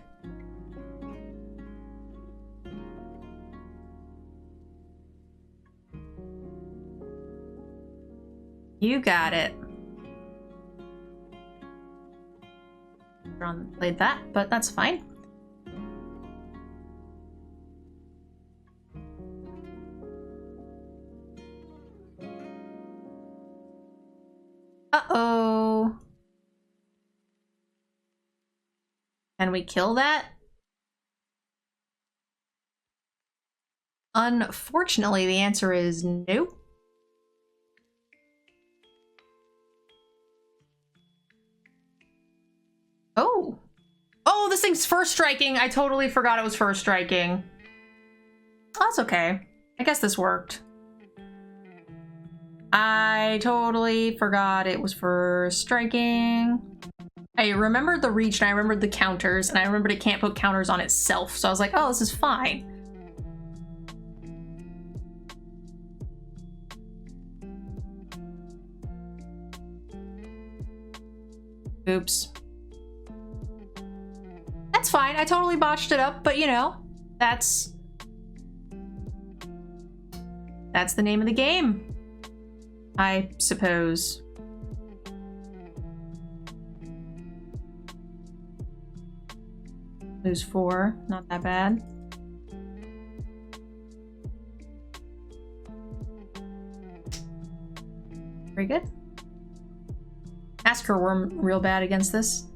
You got it. Played that, but that's fine. Uh-oh. Can we kill that? Unfortunately, the answer is no. Oh. Oh, this thing's first striking. I totally forgot it was first striking. Oh, that's okay. I guess this worked. I totally forgot it was first striking. I remembered the reach and I remembered the counters and I remembered it can't put counters on itself. So I was like, oh, this is fine. Oops. That's fine. I totally botched it up, but you know, that's the name of the game, I suppose. Lose 4, not that bad. Very good. Massacre Worm real bad against this.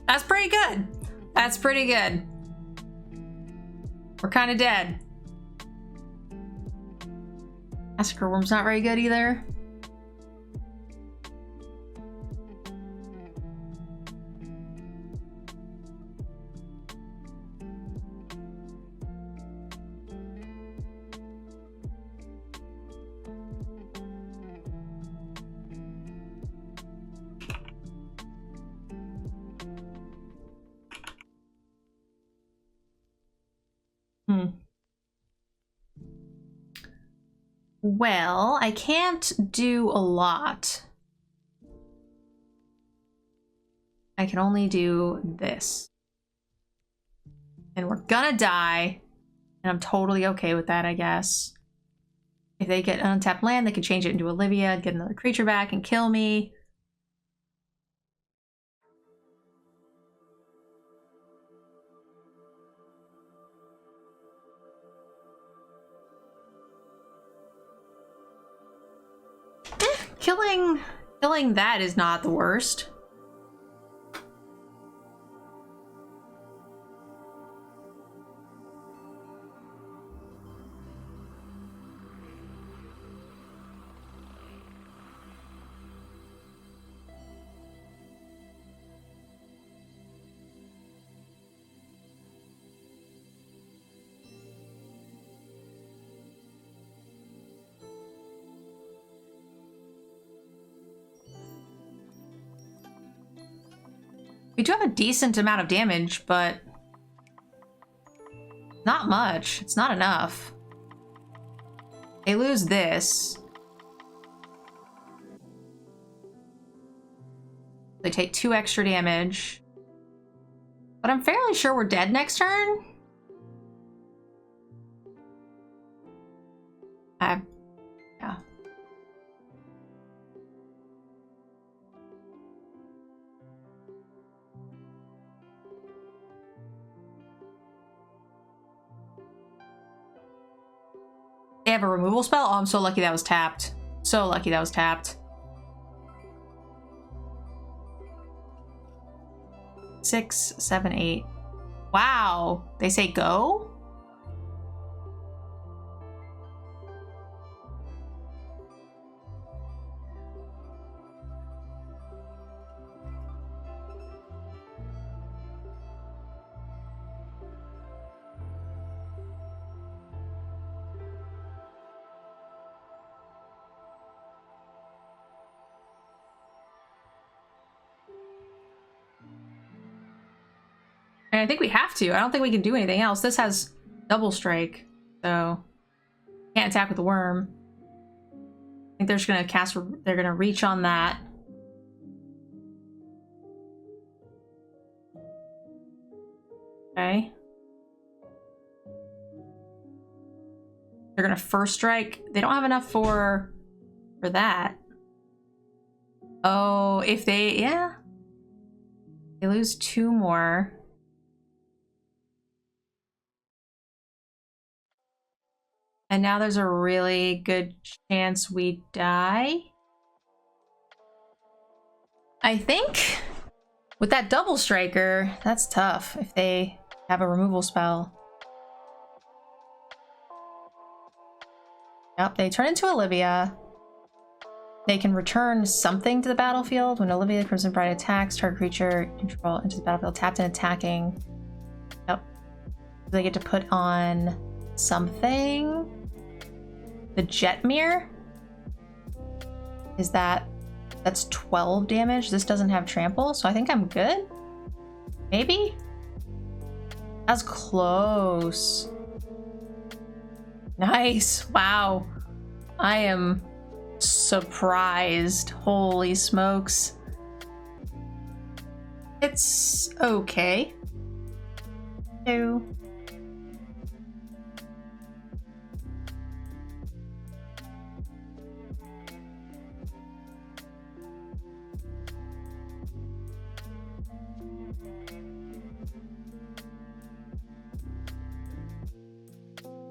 That's pretty good. That's pretty good. We're kind of dead. Massacre Worm's not very good either. Well, I can't do a lot. I can only do this. And we're gonna die. And I'm totally okay with that, I guess. If they get an untapped land, they can change it into Olivia, get another creature back, and kill me. Killing Killing that is not the worst. We do have a decent amount of damage, but not much. It's not enough. They lose this. They take 2 extra damage. But I'm fairly sure we're dead next turn. Yeah. They have a removal spell? Oh, I'm so lucky that was tapped. So lucky that was tapped. 6, 7, 8. Wow. They say go? And I think we have to. I don't think we can do anything else. This has double strike, so can't attack with the worm. I think they're just gonna cast. They're gonna reach on that. Okay. They're gonna first strike. They don't have enough for that. Oh, if they they lose 2 more. And now there's a really good chance we die. I think with that double striker, that's tough if they have a removal spell. Yep, they turn into Olivia. They can return something to the battlefield. When Olivia the Crimson Bride attacks, target creature control into the battlefield, tapped and attacking. Yep. They get to put on something. The Jetmir? Is that's 12 damage? This doesn't have trample, so I think I'm good? Maybe? That's close. Nice. Wow. I am surprised. Holy smokes. It's okay. Ew.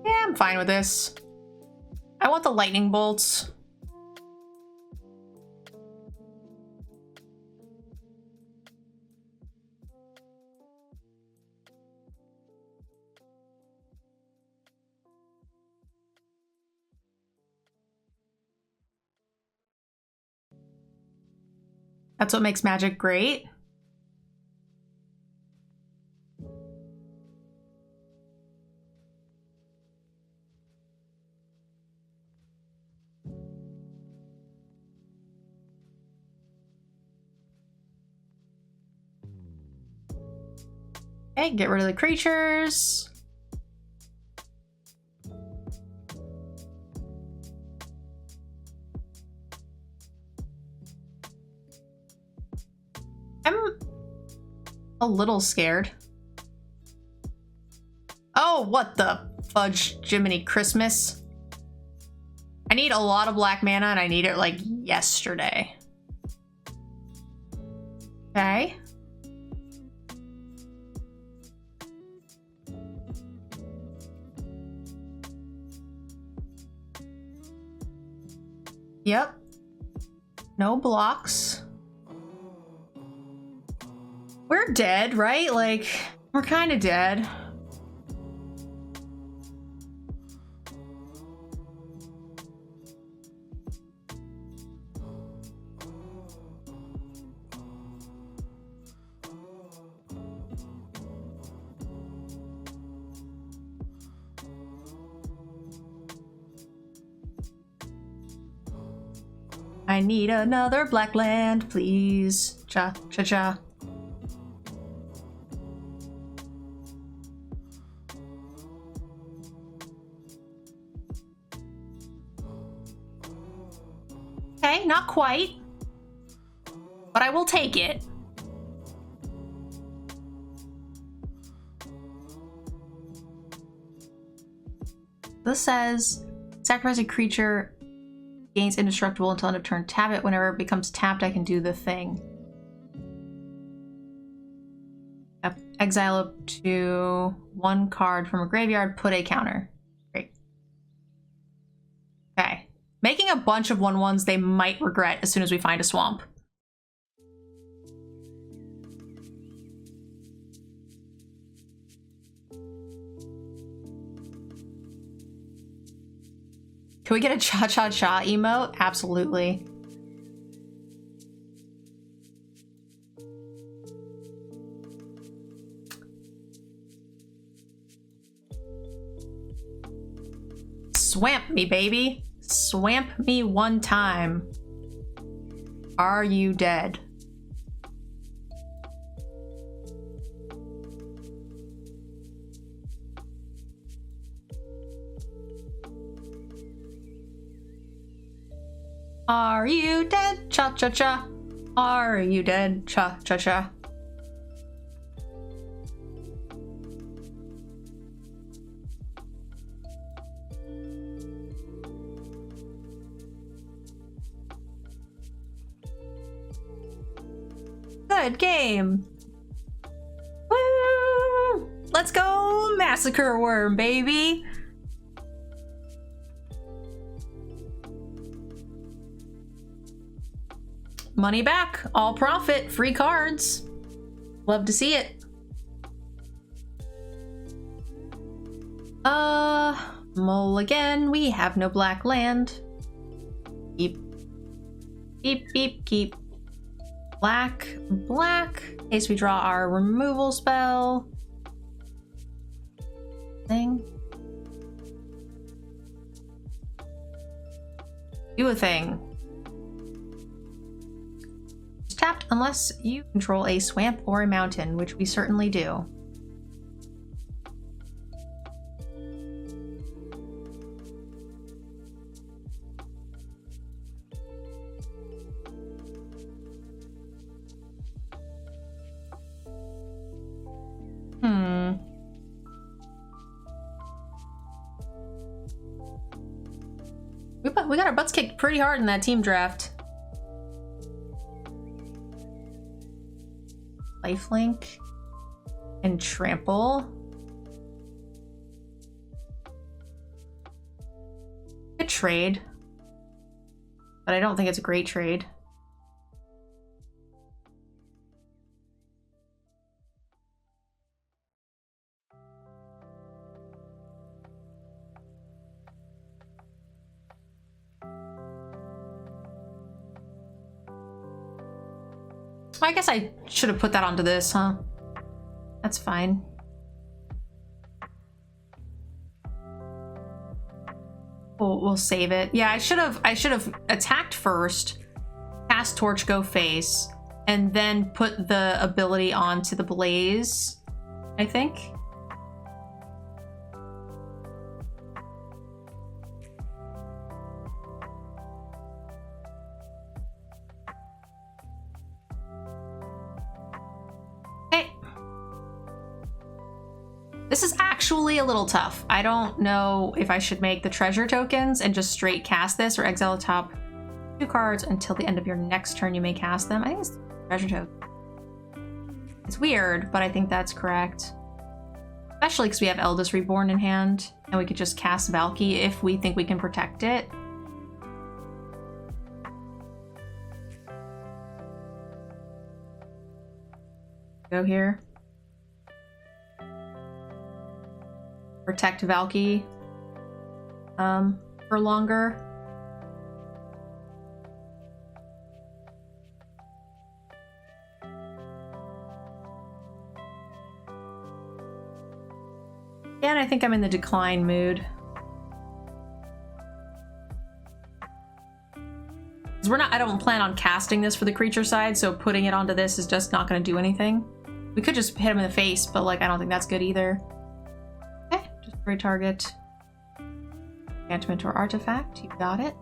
Yeah, I'm fine with this. I want the lightning bolts. That's what makes Magic great. Okay, get rid of the creatures. I'm a little scared. Oh, what the fudge Jiminy Christmas. I need a lot of black mana and I need it like yesterday. Okay. Yep. No blocks. We're dead, right? Like, we're kind of dead. I need another black land, please. Cha, cha, cha. Okay, not quite. But I will take it. This says, sacrifice a creature gains indestructible until end of turn. Tap it. Whenever it becomes tapped, I can do the thing. Exile up to 1 card from a graveyard, put a counter. Great. Okay. Making a bunch of 1/1s they might regret as soon as we find a swamp. Can we get a cha-cha-cha emote? Absolutely. Swamp me, baby. Swamp me one time. Are you dead? Are you dead? Cha-cha-cha. Are you dead? Cha-cha-cha. Good game. Woo! Let's go massacre worm, baby. Money back, all profit, free cards. Love to see it. Mulligan, we have no black land. Keep. Keep, keep, keep. Black, black. In case we draw our removal spell. Thing. Do a thing. Tapped unless you control a swamp or a mountain, which we certainly do. We got our butts kicked pretty hard in that team draft. Lifelink and trample. Good trade, but I don't think it's a great trade. I guess I should have put that onto this, huh? That's fine. We'll save it. Yeah, I should have attacked first, cast Torch, go face, and then put the ability onto the blaze, I think. This is actually a little tough. I don't know if I should make the treasure tokens and just straight cast this, or exile the top 2 cards until the end of your next turn you may cast them. I think it's treasure token. It's weird, but I think that's correct. Especially because we have Eldest Reborn in hand, and we could just cast Valky if we think we can protect it. Go here. Protect Valky for longer. And I think I'm in the decline mood. I don't plan on casting this for the creature side, so putting it onto this is just not going to do anything. We could just hit him in the face, but like I don't think that's good either. Okay, just retarget. Enchantment or artifact, you got it.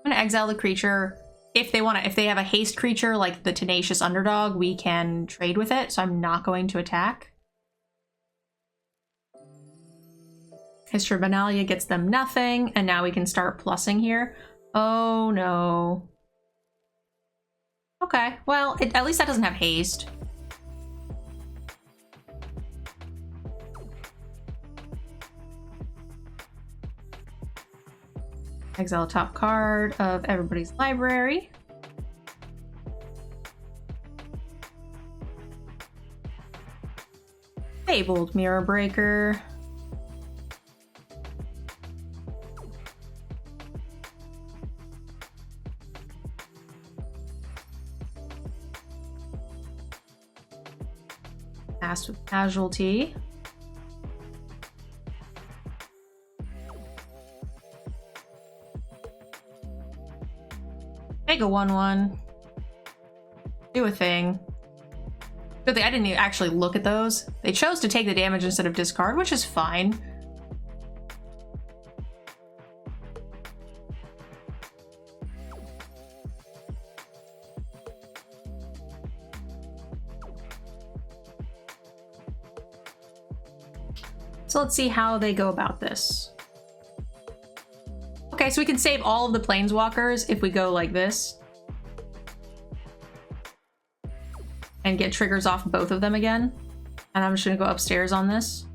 I'm gonna exile the creature. If they have a haste creature like the Tenacious Underdog, we can trade with it, so I'm not going to attack. History Benalia gets them nothing, and now we can start plussing here. Oh no. Okay, well, at least that doesn't have haste. Exile top card of everybody's library. Fabled Mirror Breaker. Cast with Casualty. Make a 1/1. Do a thing. Good thing I didn't actually look at those. They chose to take the damage instead of discard, which is fine. So let's see how they go about this. Okay, so we can save all of the planeswalkers if we go like this. And get triggers off both of them again. And I'm just gonna go upstairs on this.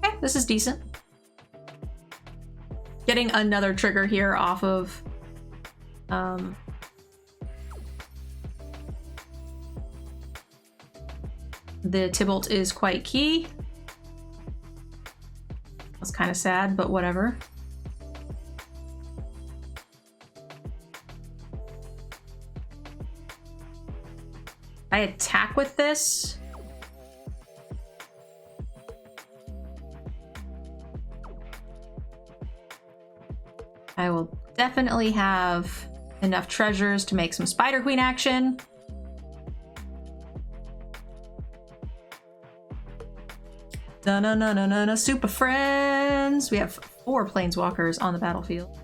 Okay, this is decent. Getting another trigger here off of the Tibalt is quite key. That's kind of sad, but whatever. I attack with this. I will definitely have enough treasures to make some Spider Queen action. Na super friends. We have 4 planeswalkers on the battlefield.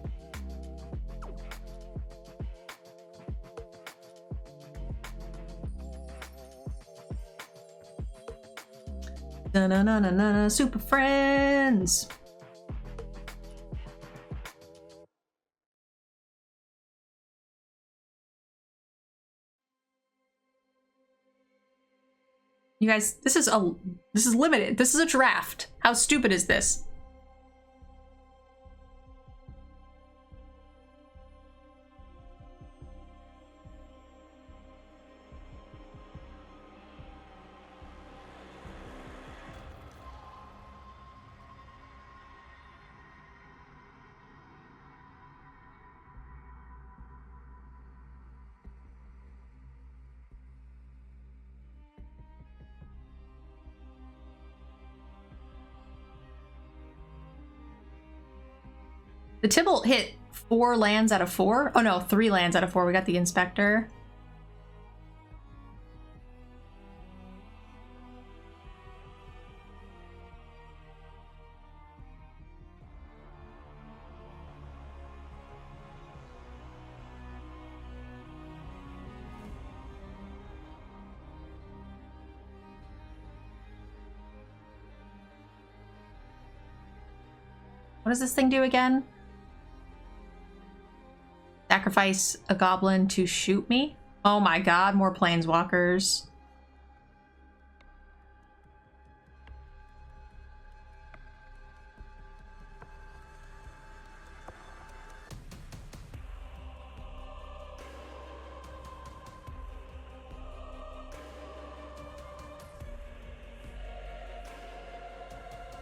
Na super friends. You guys, this is limited. This is a draft. How stupid is this? The Tibalt hit 4 lands out of 4. Oh no, 3 lands out of 4. We got the Inspector. What does this thing do again? Sacrifice a goblin to shoot me? Oh my god, more planeswalkers.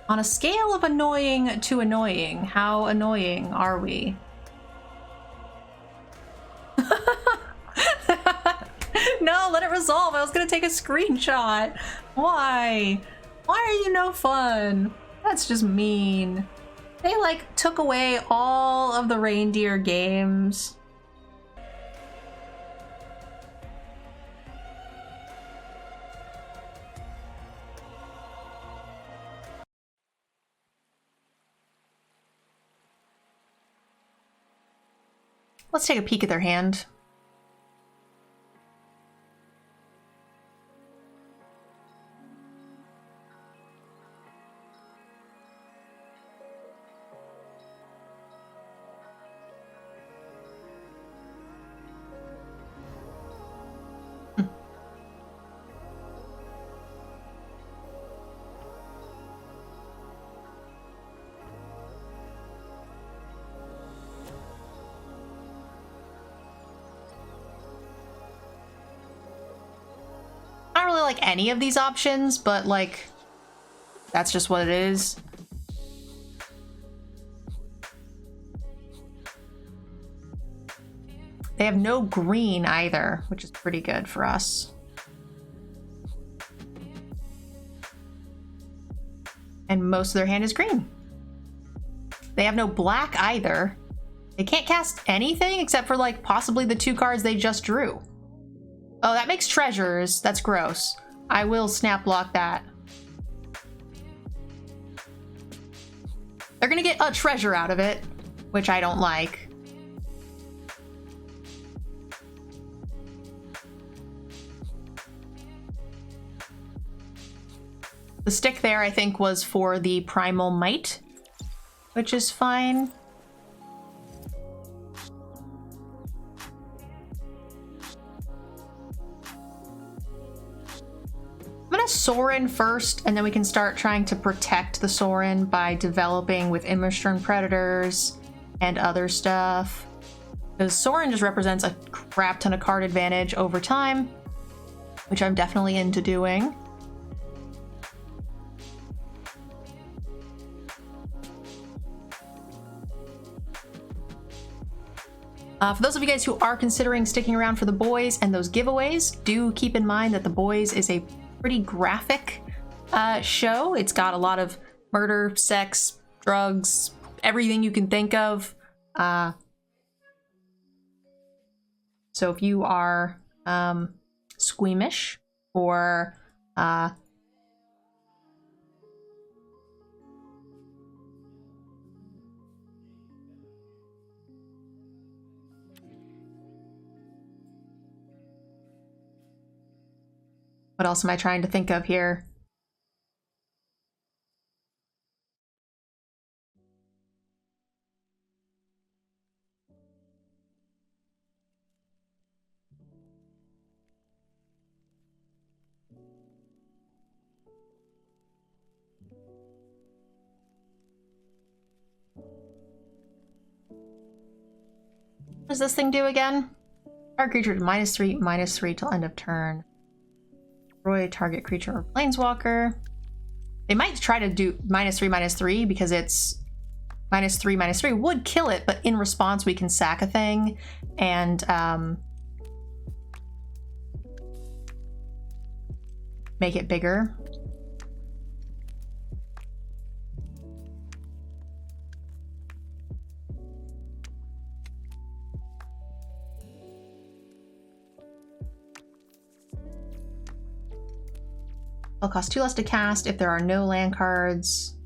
On a scale of annoying to annoying, how annoying are we? No, let it resolve. I was gonna take a screenshot. Why? Why are you no fun? That's just mean. They like took away all of the reindeer games. Let's take a peek at their hand. I don't really like any of these options, but like, that's just what it is. They have no green either, which is pretty good for us. And most of their hand is green. They have no black either. They can't cast anything except for like possibly the 2 cards they just drew. Oh, that makes treasures. That's gross. I will snap block that. They're gonna get a treasure out of it, which I don't like. The stick there, I think, was for the Primal Might, which is fine. I'm gonna Sorin first, and then we can start trying to protect the Sorin by developing with Immerstern Predators and other stuff. Because Sorin just represents a crap ton of card advantage over time, which I'm definitely into doing. For those of you guys who are considering sticking around for the boys and those giveaways, do keep in mind that the boys is a pretty graphic show. It's got a lot of murder, sex, drugs, everything you can think of. So if you are squeamish or what else am I trying to think of here? What does this thing do again? Target creature -3/-3 till end of turn. Destroy target creature or planeswalker. They might try to do -3/-3 because it's -3/-3 would kill it, but in response we can sack a thing and make it bigger. It'll cost 2 less to cast if there are no land cards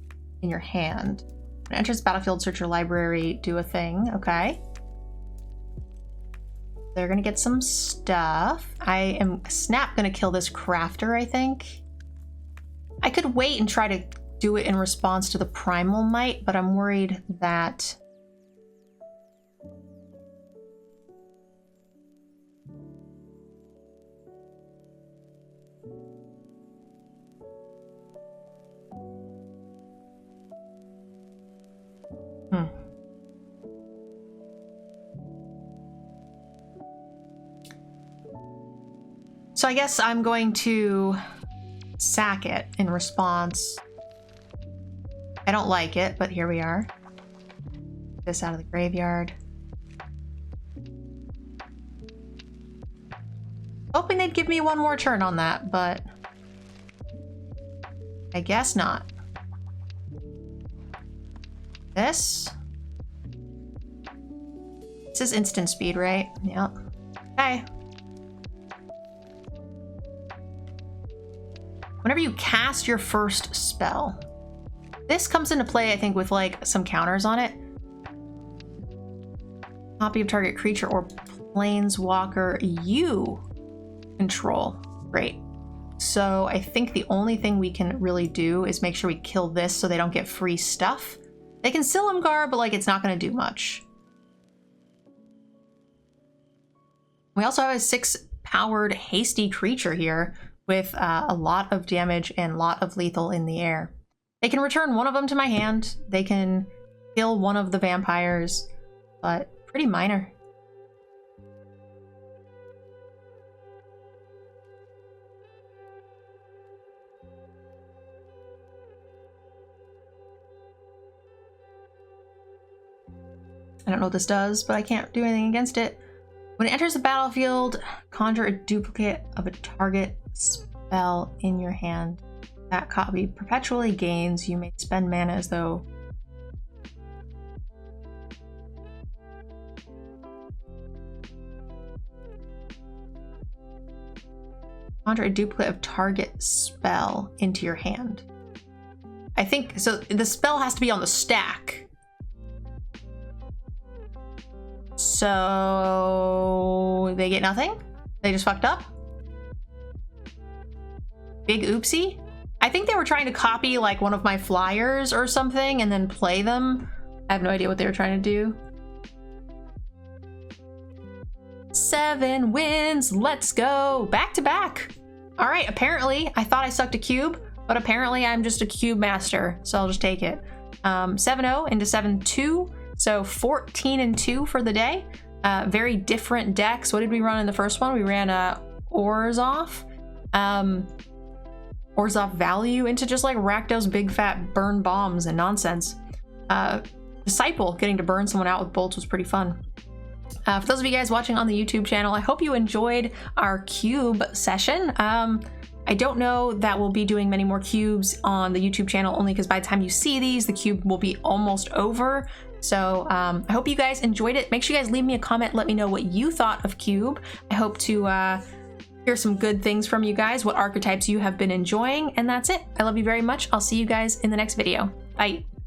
in your hand. When it enters the battlefield, search your library, do a thing. Okay. They're gonna get some stuff. I am snap gonna kill this crafter, I think. I could wait and try to do it in response to the primal might, but I'm worried that So I guess I'm going to sack it in response. I don't like it, but here we are. Get this out of the graveyard. Hoping they'd give me one more turn on that, but I guess not. This is instant speed, right? Yep. Okay. Whenever you cast your first spell, this comes into play, I think, with like some counters on it. Copy of target creature or planeswalker you control. Great. So I think the only thing we can really do is make sure we kill this so they don't get free stuff. They can Silumgar, but like it's not going to do much. We also have a 6-powered hasty creature here with a lot of damage and a lot of lethal in the air. They can return one of them to my hand. They can kill one of the vampires, but pretty minor. I don't know what this does, but I can't do anything against it. When it enters the battlefield, conjure a duplicate of a target spell in your hand. That copy perpetually gains. You may spend mana as though... Conjure a duplicate of target spell into your hand. I think, so the spell has to be on the stack. So they get nothing? They just fucked up? Big oopsie? I think they were trying to copy like one of my flyers or something and then play them. I have no idea what they were trying to do. 7 wins, let's go. Back to back. All right, apparently I thought I sucked a cube, but apparently I'm just a cube master, so I'll just take it. 7-0 into 7-2. So 14-2 for the day. Very different decks. What did we run in the first one? We ran Orzhov. Orzhov value into just like Rakdos big fat burn bombs and nonsense. Disciple getting to burn someone out with bolts was pretty fun. For those of you guys watching on the YouTube channel, I hope you enjoyed our cube session. I don't know that we'll be doing many more cubes on the YouTube channel, only because by the time you see these, the cube will be almost over. So I hope you guys enjoyed it. Make sure you guys leave me a comment. Let me know what you thought of Cube. I hope to hear some good things from you guys, what archetypes you have been enjoying. And that's it. I love you very much. I'll see you guys in the next video. Bye.